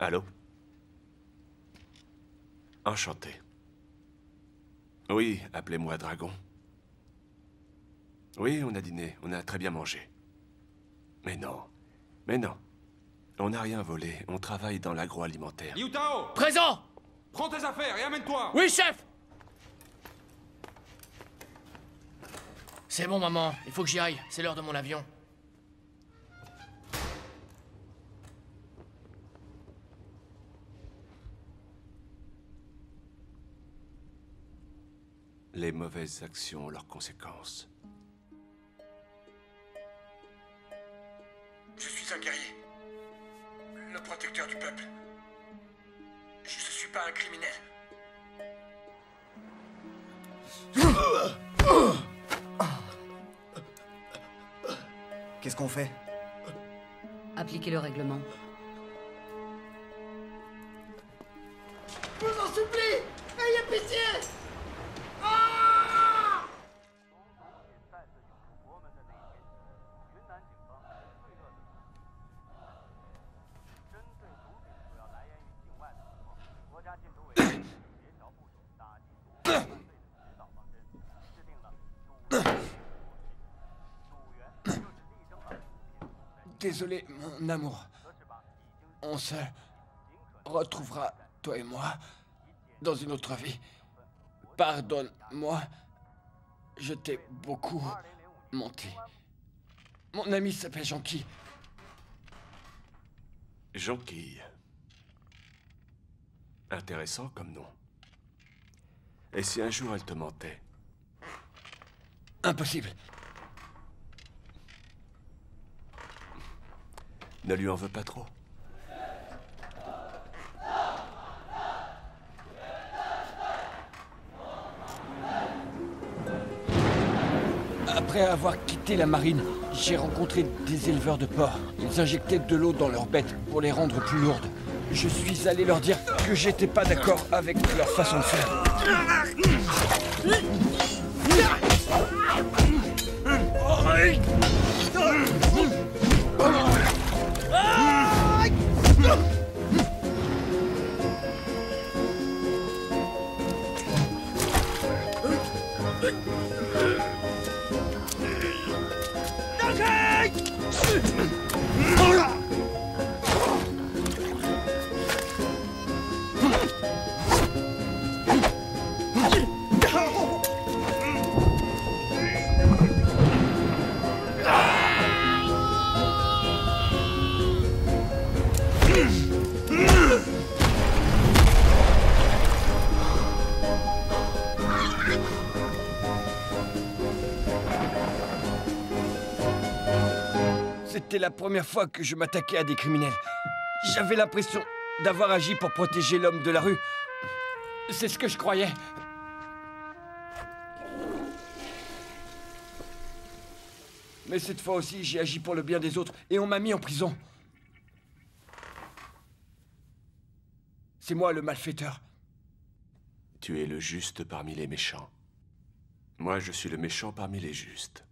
Allô? Enchanté. Oui, appelez-moi Dragon. Oui, on a dîné, on a très bien mangé. Mais non, on n'a rien volé, on travaille dans l'agroalimentaire. Liu Tao! Présent! Prends tes affaires et amène-toi! Oui, chef! C'est bon, maman, il faut que j'y aille, c'est l'heure de mon avion. Les mauvaises actions ont leurs conséquences. Je suis un guerrier. Le protecteur du peuple. Je ne suis pas un criminel. Qu'est-ce qu'on fait? Appliquez le règlement. Je vous en supplie! Ayez pitié! Désolé, mon amour. On se retrouvera, toi et moi, dans une autre vie. Pardonne-moi. Je t'ai beaucoup menti. Mon ami s'appelle Jonquille. Jonquille. Intéressant comme nom. Et si un jour elle te mentait? Impossible. Ne lui en veux pas trop. Après avoir quitté la marine, j'ai rencontré des éleveurs de porcs. Ils injectaient de l'eau dans leurs bêtes pour les rendre plus lourdes. Je suis allé leur dire que j'étais pas d'accord avec leur façon de faire. C'était la première fois que je m'attaquais à des criminels. J'avais l'impression d'avoir agi pour protéger l'homme de la rue. C'est ce que je croyais. Mais cette fois aussi, j'ai agi pour le bien des autres et on m'a mis en prison. C'est moi le malfaiteur. Tu es le juste parmi les méchants. Moi, je suis le méchant parmi les justes.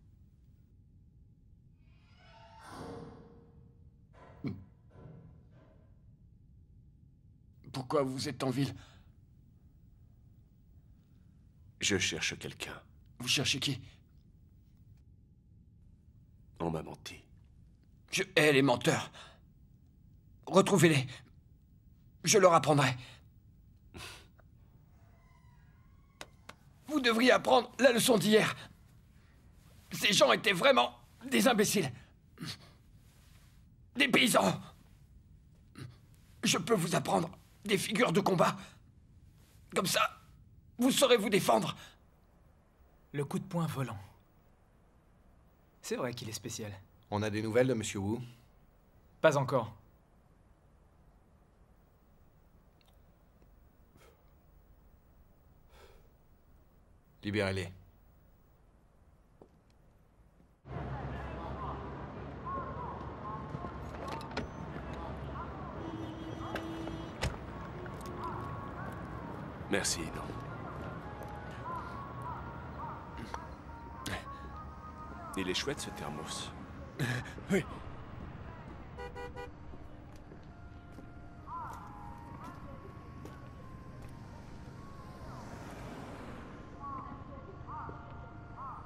Pourquoi vous êtes en ville? Je cherche quelqu'un. Vous cherchez qui? On m'a menti. Je hais les menteurs. Retrouvez-les. Je leur apprendrai. Vous devriez apprendre la leçon d'hier. Ces gens étaient vraiment des imbéciles. Des paysans. Je peux vous apprendre des figures de combat. Comme ça, vous saurez vous défendre. Le coup de poing volant. C'est vrai qu'il est spécial. On a des nouvelles de Monsieur Wu? Pas encore. Libérez-les. Merci, non. Il est chouette, ce thermos. Oui.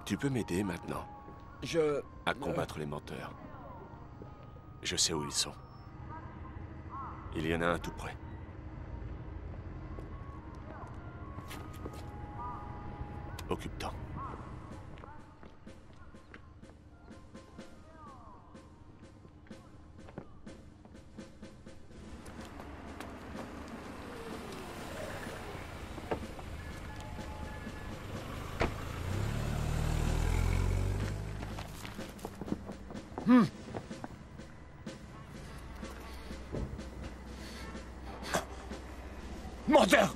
Tu peux m'aider maintenant? À combattre les menteurs. Je sais où ils sont. Il y en a un tout près. Occupe-t'en. Menteur!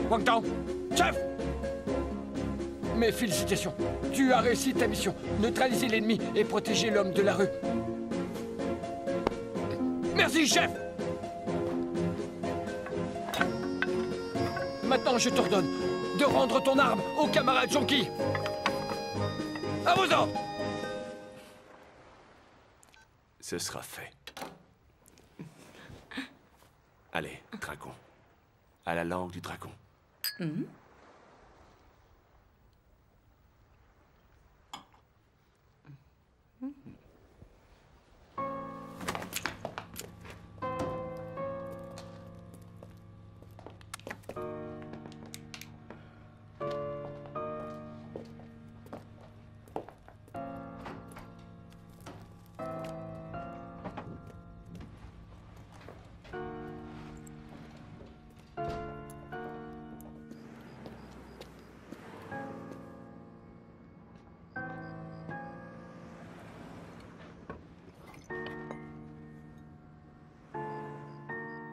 Wang Tao, chef! Mes félicitations. Tu as réussi ta mission. Neutraliser l'ennemi et protéger l'homme de la rue. Merci, chef! Maintenant, je t'ordonne de rendre ton arme au camarade Jonki. À vos ordres! Ce sera fait. Allez, dragon. À la langue du dragon.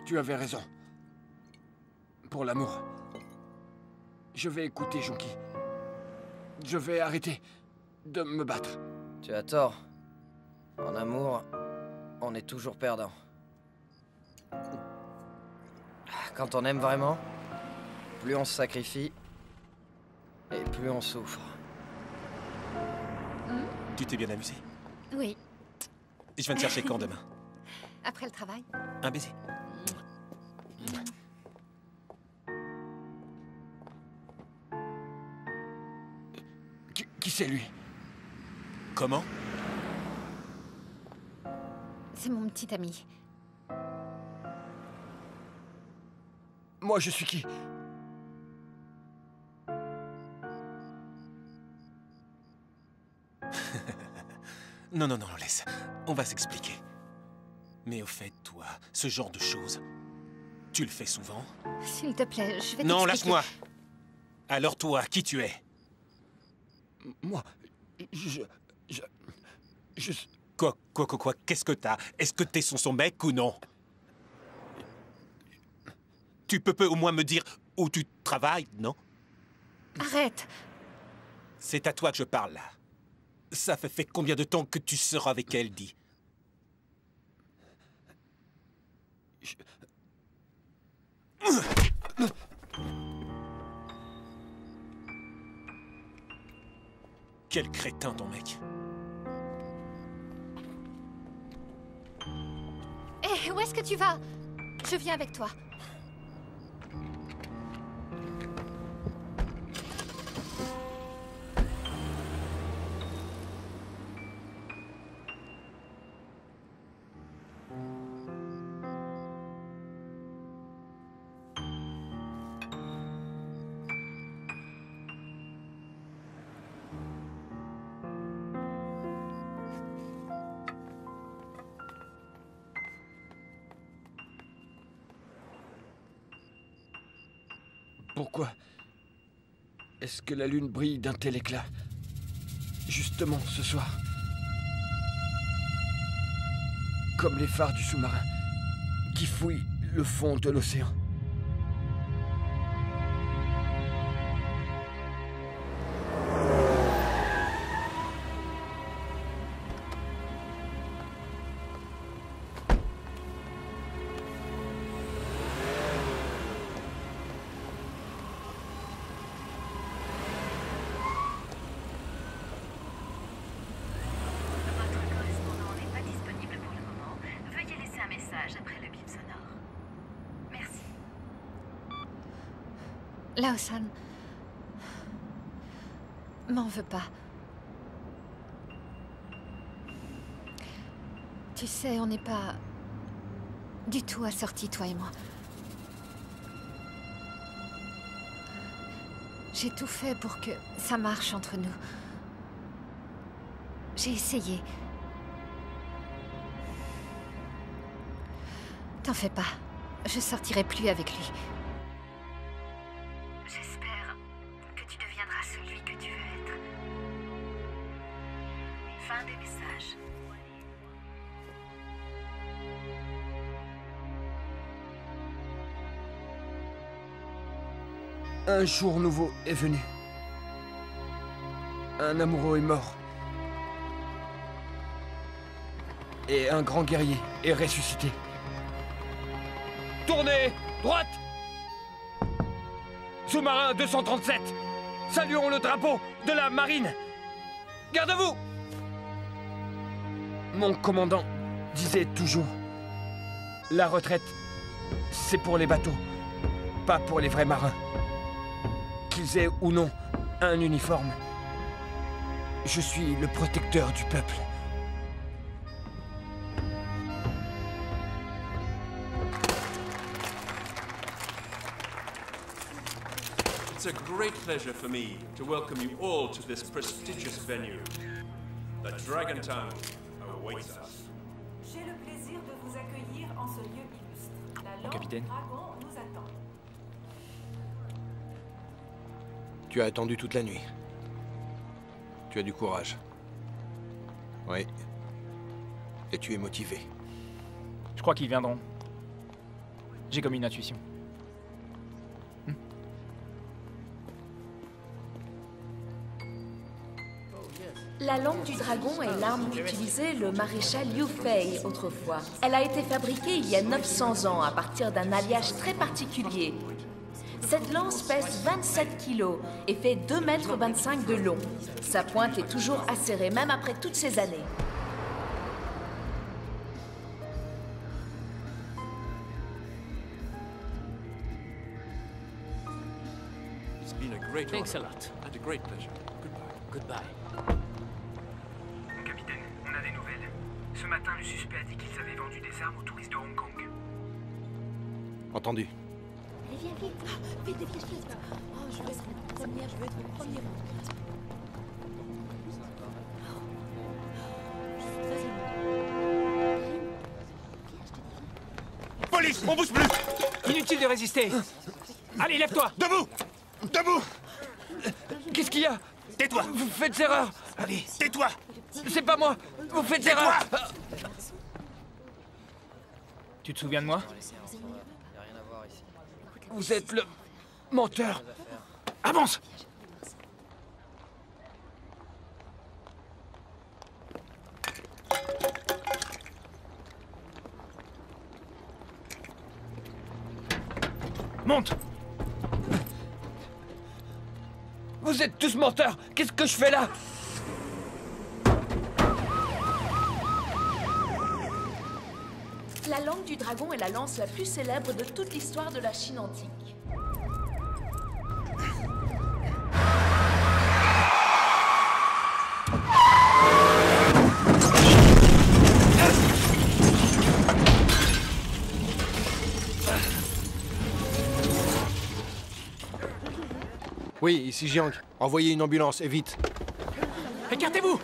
Tu avais raison. Pour l'amour. Je vais écouter Jonki. Je vais arrêter de me battre. Tu as tort. En amour, on est toujours perdant. Quand on aime vraiment, plus on se sacrifie, et plus on souffre. Tu t'es bien amusé? Oui, Je viens te chercher quand demain? après le travail. Un baiser. Qui c'est lui? Comment? C'est mon petit ami. Moi, je suis qui? Non, non, non, laisse. On va s'expliquer. Mais au fait, toi, ce genre de choses, tu le fais souvent? S'il te plaît, je vais Non, t'expliquer. lâche-moi! Alors toi, qui tu es? Moi, Quoi? Qu'est-ce que t'as? Est-ce que t'es son mec ou non? Tu peux au moins me dire où tu travailles, non? Arrête. C'est à toi que je parle, là. Ça fait combien de temps que tu sors avec elle, dis? Quel crétin, ton mec. Hé, où est-ce que tu vas? Je viens avec toi. Pourquoi est-ce que la lune brille d'un tel éclat? Justement ce soir. Comme les phares du sous-marin qui fouillent le fond de l'océan. Lao-san, m'en veux pas. Tu sais, on n'est pas du tout assortis, toi et moi. J'ai tout fait pour que ça marche entre nous. J'ai essayé. T'en fais pas, je sortirai plus avec lui. J'espère que tu deviendras celui que tu veux être. Fin des messages. Un jour nouveau est venu. Un amoureux est mort. Et un grand guerrier est ressuscité. Tournez! Droite! Sous-marin 237! Saluons le drapeau de la marine! Garde-vous! Mon commandant disait toujours: la retraite, c'est pour les bateaux, pas pour les vrais marins. Qu'ils aient ou non un uniforme. Je suis le protecteur du peuple. It's a great pleasure for me to welcome you all to this prestigious venue. The Dragon Town awaits us. J'ai le plaisir de vous accueillir en ce lieu illustre. La Lampe capitaine. du Dragon nous attend. Tu as attendu toute la nuit. Tu as du courage. Oui. Et tu es motivé. Je crois qu'ils viendront. J'ai comme une intuition. La lampe du dragon est l'arme qu'utilisait le maréchal Liu Fei autrefois. Elle a été fabriquée il y a 900 ans à partir d'un alliage très particulier. Cette lance pèse 27 kilos et fait 2,25 m de long. Sa pointe est toujours acérée, même après toutes ces années. It's been a great Thanks a honor lot. and a great pleasure. Goodbye. Goodbye. Mon capitaine, on a des nouvelles. Ce matin, le suspect a dit qu'ils avaient vendu des armes aux touristes de Hong Kong. Entendu. Allez, viens vite. Vite, dépêche-toi. Oh, je veux être la première, je veux être le premier. Police, on bouge plus! Inutile de résister. Allez, lève-toi! Debout! Debout! Qu'est-ce qu'il y a? Tais-toi! Vous faites erreur! Allez, tais-toi! C'est pas moi! Vous faites erreur! Tu te souviens de moi? Y a rien à voir ici. Vous êtes le menteur. Avance! Monte! Vous êtes tous menteurs. Qu'est-ce que je fais là? La langue du dragon est la lance la plus célèbre de toute l'histoire de la Chine antique. Oui, ici Jiang. Envoyez une ambulance, et vite. Écartez-vous!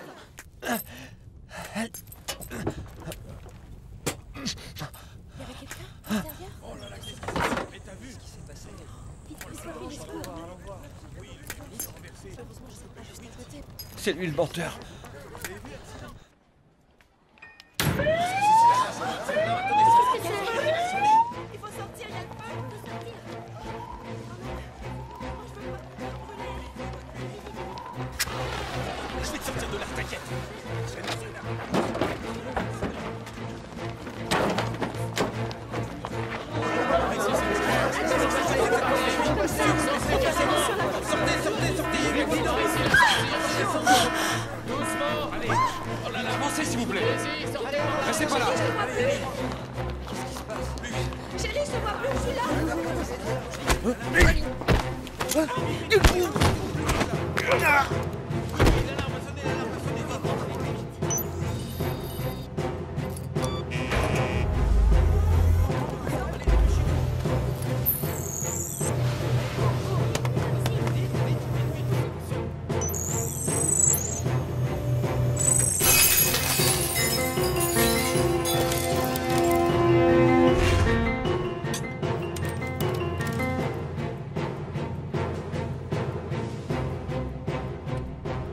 C'est lui le menteur. Il faut sortir, il y a le feu. Je vais te sortir de là, t'inquiète. Doucement. Allez. Oh là là, avancez s'il vous plaît. Restez pas là. Chérie, je te vois plus, je suis là.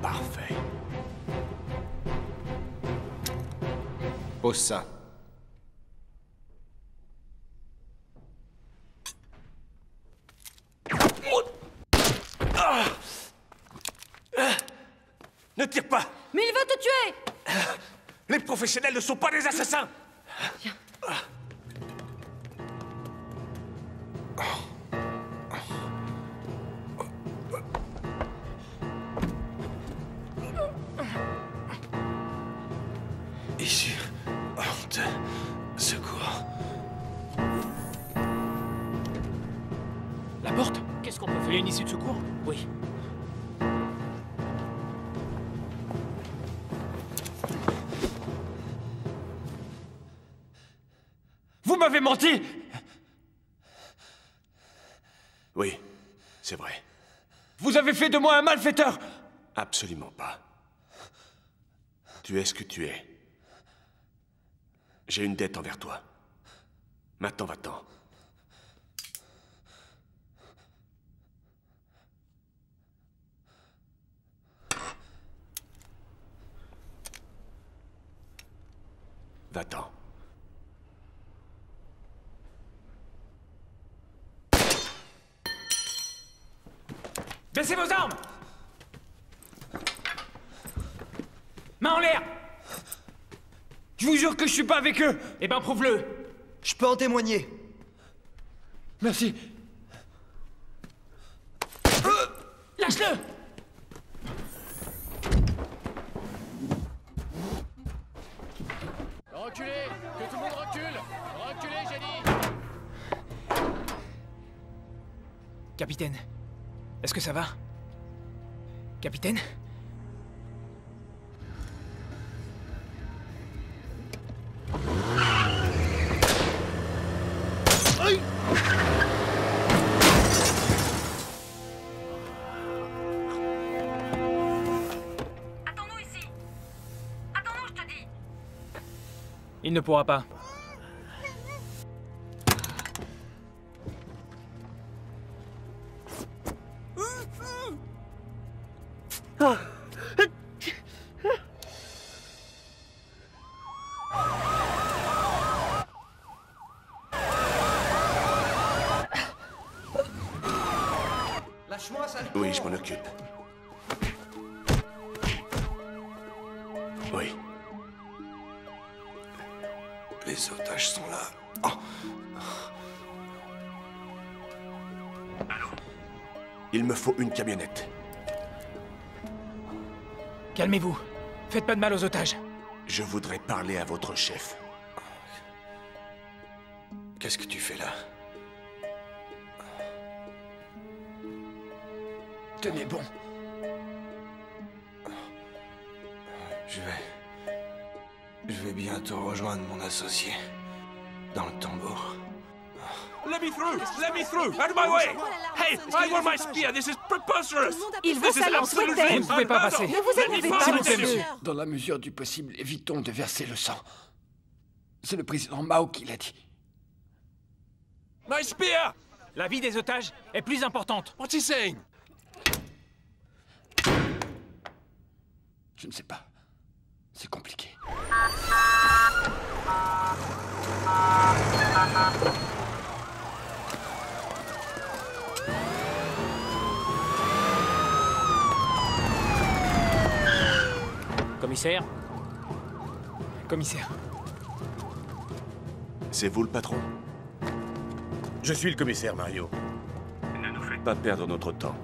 Parfait. Pose ça. Ne tire pas! Mais il va te tuer! Les professionnels ne sont pas des assassins! Issue de secours. La porte? Qu'est-ce qu'on peut faire? Une issue de secours? Oui. Vous m'avez menti! Oui, c'est vrai. Vous avez fait de moi un malfaiteur! Absolument pas. Tu es ce que tu es. J'ai une dette envers toi. Maintenant, va-t'en. Va-t'en. Baissez vos armes! Main en l'air! Je vous jure que je suis pas avec eux! Eh ben, prouve-le! Je peux en témoigner. Merci. Lâche-le! Reculez! Que tout le monde recule! Reculez, j'ai dit! Capitaine, est-ce que ça va? Capitaine? Attends-nous ici. Attends-nous, je te dis. Il ne pourra pas. Lâche-moi, sale con. Oui, je m'en occupe. Oui. Les otages sont là. Il me faut une camionnette. Calmez-vous. Faites pas de mal aux otages. Je voudrais parler à votre chef. Qu'est-ce que tu fais là? Tenez bon. Je vais bientôt rejoindre mon associé. Dans le tambour. Let me through! Let me through! Out of my way! Hey, I want my spear! This is preposterous! Il veut sa lance, Vous ne pouvez pas passer. Ne vous énervez pas, monsieur. Dans la mesure du possible, évitons de verser le sang. C'est le président Mao qui l'a dit. My spear! La vie des otages est plus importante. What's he saying? Je ne sais pas. C'est compliqué. Commissaire? Commissaire. C'est vous le patron? Je suis le commissaire, Mario. Ne nous faites pas perdre notre temps.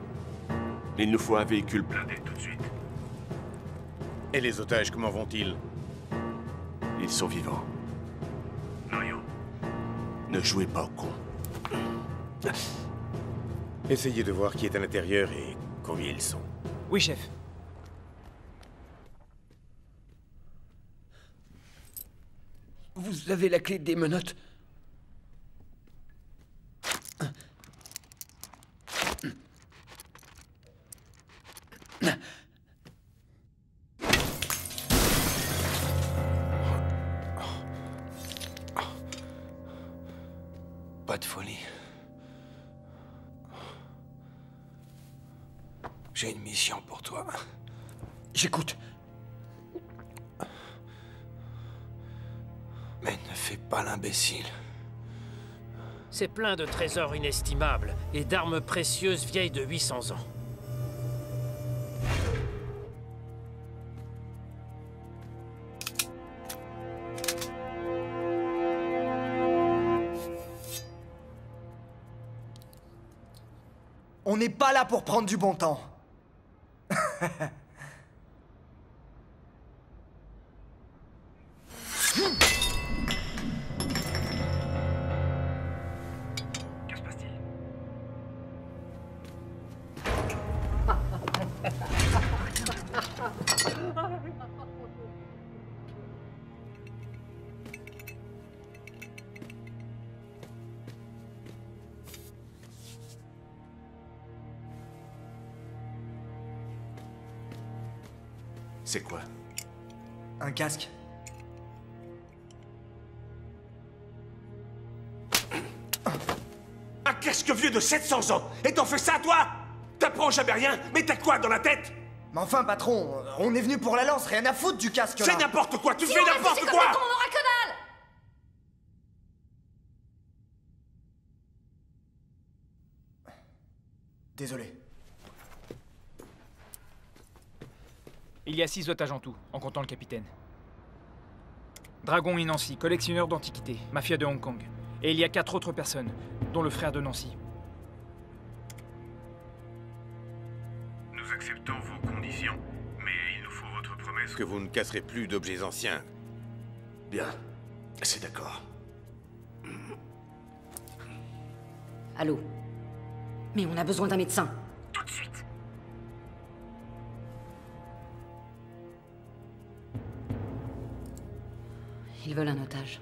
Il nous faut un véhicule blindé tout de suite. Et les otages, comment vont-ils? Ils sont vivants. Mario. Ne jouez pas au con. Essayez de voir qui est à l'intérieur et combien ils sont. Oui, chef. Vous avez la clé des menottes? Pas de folie. J'ai une mission pour toi. J'écoute. Mais ne fais pas l'imbécile. C'est plein de trésors inestimables et d'armes précieuses vieilles de 800 ans. On n'est pas là pour prendre du bon temps. Que se passe-t-il? C'est quoi? Un casque. Un casque vieux de 700 ans! Et t'en fais ça, toi? T'apprends jamais rien, mais t'as quoi dans la tête? Mais enfin, patron, on est venu pour la lance, rien à foutre du casque là. C'est n'importe quoi, tu Si fais on n'importe réfléchit quoi! comme des cons, on aura que dalle. Désolé. Il y a 6 otages en tout, en comptant le capitaine. Dragon et Nancy, collectionneur d'antiquités, mafia de Hong Kong. Et il y a 4 autres personnes, dont le frère de Nancy. Nous acceptons vos conditions, mais il nous faut votre promesse Que vous ne casserez plus d'objets anciens. Bien, c'est d'accord. Allô? Mais on a besoin d'un médecin. tout de suite. Ils veulent un otage.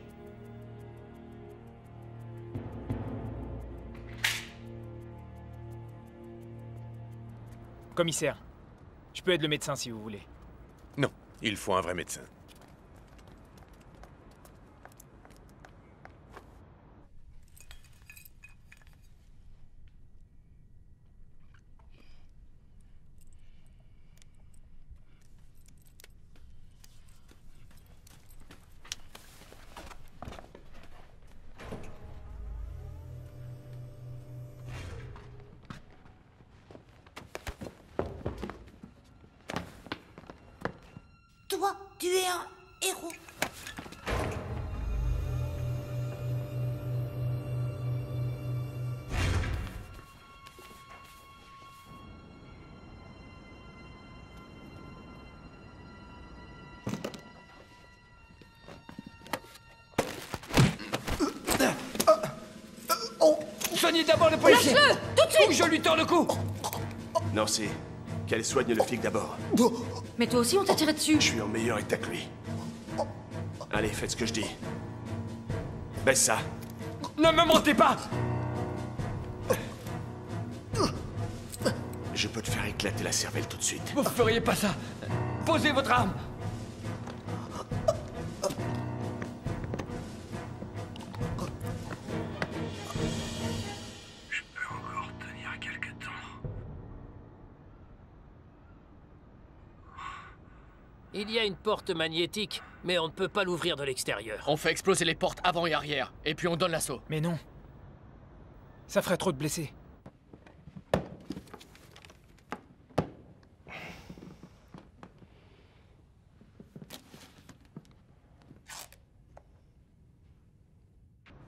Commissaire, je peux être le médecin si vous voulez. Non, il faut un vrai médecin. tu es un héros. Soignez d'abord le policier. Lâche-le, tout de suite. Ou je lui tords le cou. Nancy, qu'elle soigne le flic d'abord. Mais toi aussi, on t'a tiré dessus. Je suis en meilleur état que lui. Allez, faites ce que je dis. Baisse ça. Ne me mentez pas. Je peux te faire éclater la cervelle tout de suite. Vous feriez pas ça. Posez votre arme. Je peux encore tenir quelque temps. Il y a une porte magnétique, mais on ne peut pas l'ouvrir de l'extérieur. On fait exploser les portes avant et arrière, et puis on donne l'assaut. Mais non. Ça ferait trop de blessés.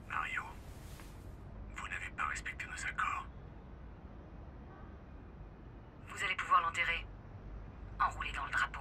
Mario, vous n'avez pas respecté nos accords. Vous allez pouvoir l'enterrer. Enroulé dans le drapeau.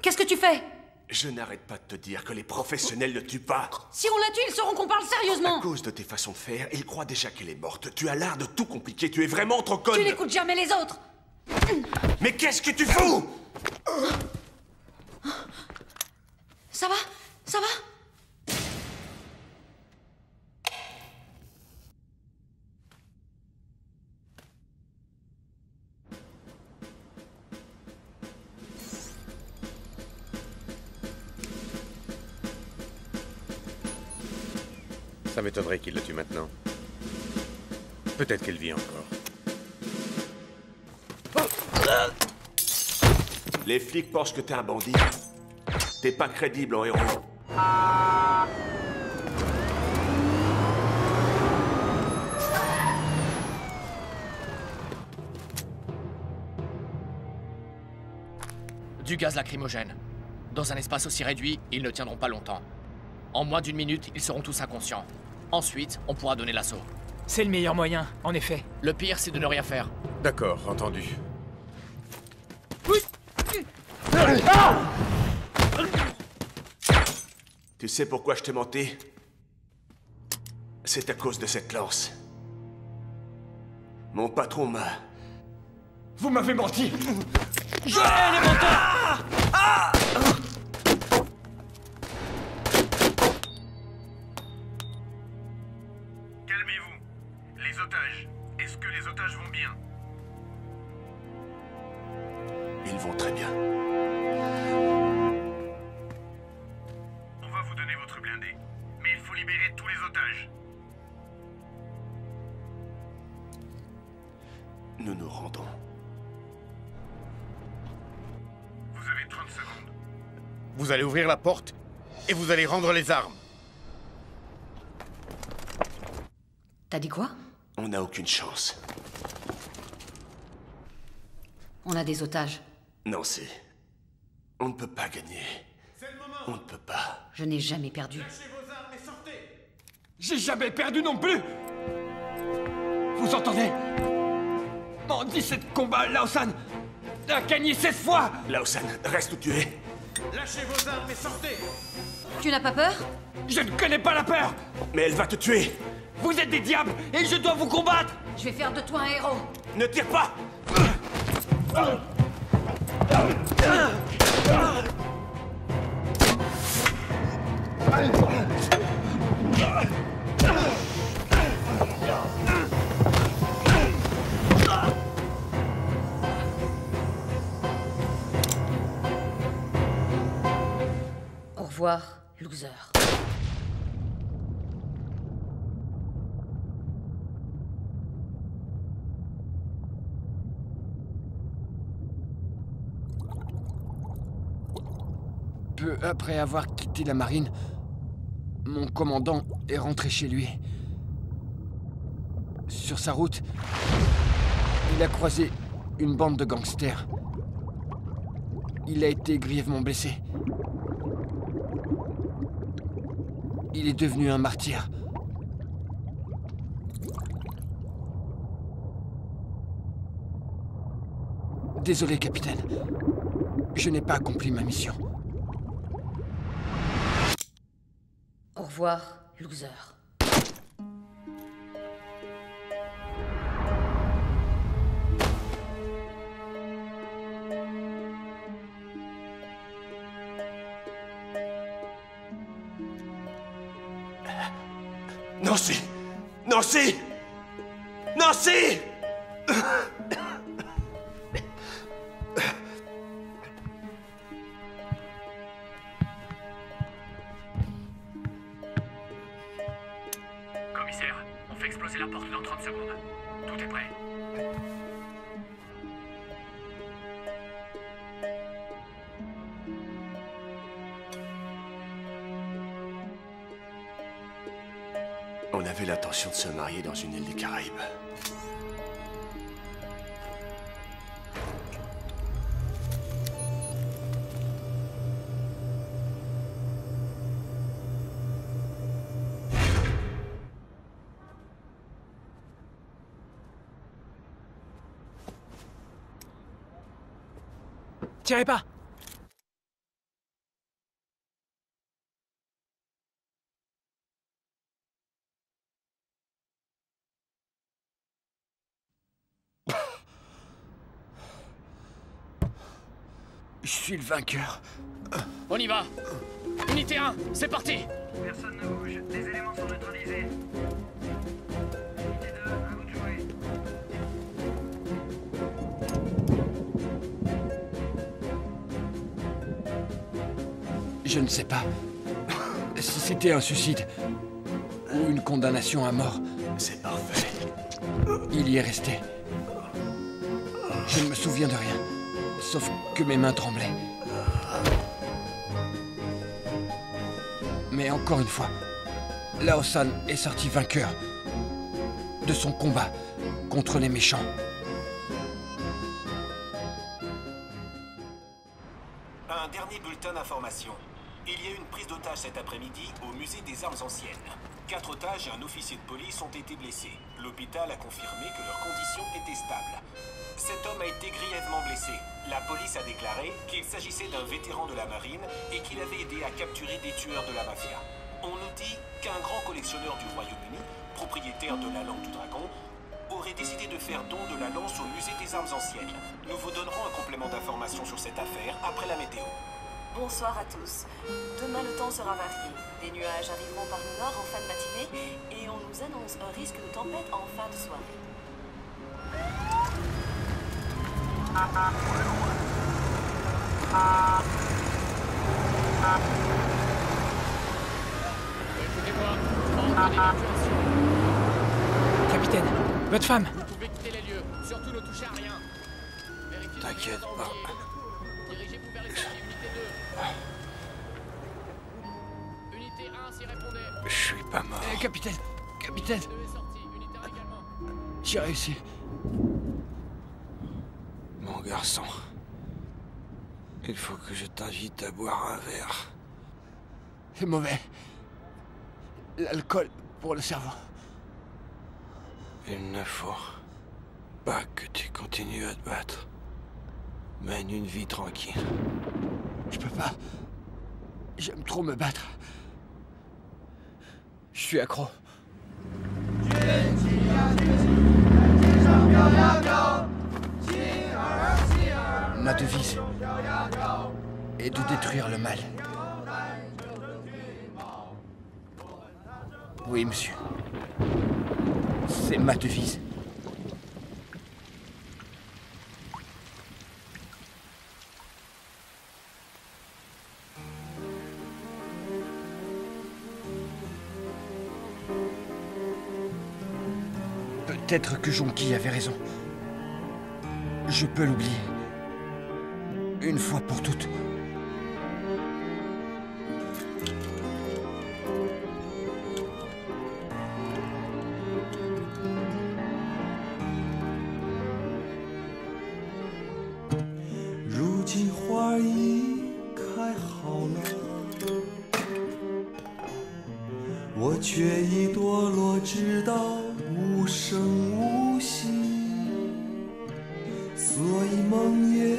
Qu'est-ce que tu fais? Je n'arrête pas de te dire que les professionnels ne tuent pas. Si on la tue, ils sauront qu'on parle sérieusement. À cause de tes façons de faire, ils croient déjà qu'elle est morte. Tu as l'art de tout compliquer. Tu es vraiment trop conne. Tu n'écoutes jamais les autres. Mais qu'est-ce que tu fous? Ça va? Ça va? Ça m'étonnerait qu'il la tue maintenant. Peut-être qu'elle vit encore. Les flics pensent que t'es un bandit. T'es pas crédible en héros. Du gaz lacrymogène. Dans un espace aussi réduit, ils ne tiendront pas longtemps. En moins d'1 minute, ils seront tous inconscients. Ensuite, on pourra donner l'assaut. C'est le meilleur moyen, en effet. Le pire, c'est de ne rien faire. D'accord, entendu. Tu sais pourquoi je t'ai menti? C'est à cause de cette lance. Mon patron m'a... Vous m'avez menti. Je hais les menteurs. Calmez-vous. Les otages. Est-ce que les otages vont bien? Ils vont très bien. On va vous donner votre blindé. Mais il faut libérer tous les otages. Nous nous rendons. Vous avez 30 secondes. Vous allez ouvrir la porte et vous allez rendre les armes. T'as dit quoi? On n'a aucune chance. On a des otages. Nancy, on ne peut pas gagner. On ne peut pas. Je n'ai jamais perdu. J'ai jamais perdu non plus. Vous entendez? En 17 combats, Laosan a gagné 16 fois. Laosan, reste où tu es. Lâchez vos armes et sortez. Tu n'as pas peur? Je ne connais pas la peur. Mais elle va te tuer. Vous êtes des diables et je dois vous combattre. Je vais faire de toi un héros. Ne tire pas. Au revoir, loser. Peu après avoir quitté la marine, mon commandant est rentré chez lui. Sur sa route, il a croisé une bande de gangsters. Il a été grièvement blessé. Il est devenu un martyr. Désolé, capitaine. Je n'ai pas accompli ma mission. Au revoir, loser. Nancy! Nancy! Nancy! Commissaire, on fait exploser la porte dans 30 secondes. Tout est prêt. On avait l'intention de se marier dans une île des Caraïbes. Tirez pas! Je suis le vainqueur. On y va! Unité 1, c'est parti! Personne ne bouge. Les éléments sont neutralisés. Unité 2, à vous de jouer. Je ne sais pas si c'était un suicide ou une condamnation à mort. C'est parfait. Il y est resté. Je ne me souviens de rien, sauf que mes mains tremblaient. Mais encore une fois, Lao San est sorti vainqueur de son combat contre les méchants. Un dernier bulletin d'information. Il y a eu une prise d'otage cet après-midi au musée des armes anciennes. 4 otages et un officier de police ont été blessés. L'hôpital a confirmé que leurs conditions étaient stables. Cet homme a été grièvement blessé. La police a déclaré qu'il s'agissait d'un vétéran de la marine et qu'il avait aidé à capturer des tueurs de la mafia. On nous dit qu'un grand collectionneur du Royaume-Uni, propriétaire de la langue du dragon, aurait décidé de faire don de la lance au musée des armes anciennes. Nous vous donnerons un complément d'information sur cette affaire après la météo. Bonsoir à tous. Demain, le temps sera varié. Des nuages arriveront par le nord en fin de matinée et on nous annonce un risque de tempête en fin de soirée. Capitaine, votre femme! Vous pouvez quitter les lieux. Surtout ne touchez à rien. T'inquiète pas. Dirigez-vous vers les sorties. Unité 2. Unité 1, s'y répondez. Je suis pas mort. Capitaine! Capitaine! J'ai réussi. Mon garçon, il faut que je t'invite à boire un verre. C'est mauvais. L'alcool pour le cerveau. Il ne faut pas que tu continues à te battre. Mène une vie tranquille. Je peux pas. J'aime trop me battre. Je suis accro. Ma devise est de détruire le mal. Oui, monsieur. C'est ma devise. Peut-être que Jonki avait raison. Je peux l'oublier. Une fois pour toutes. 今花已开好了，我却已堕落，直到无声无息，所以梦也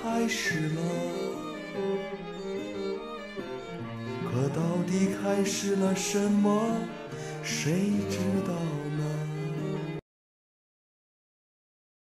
开始了。可到底开始了什么，谁知道？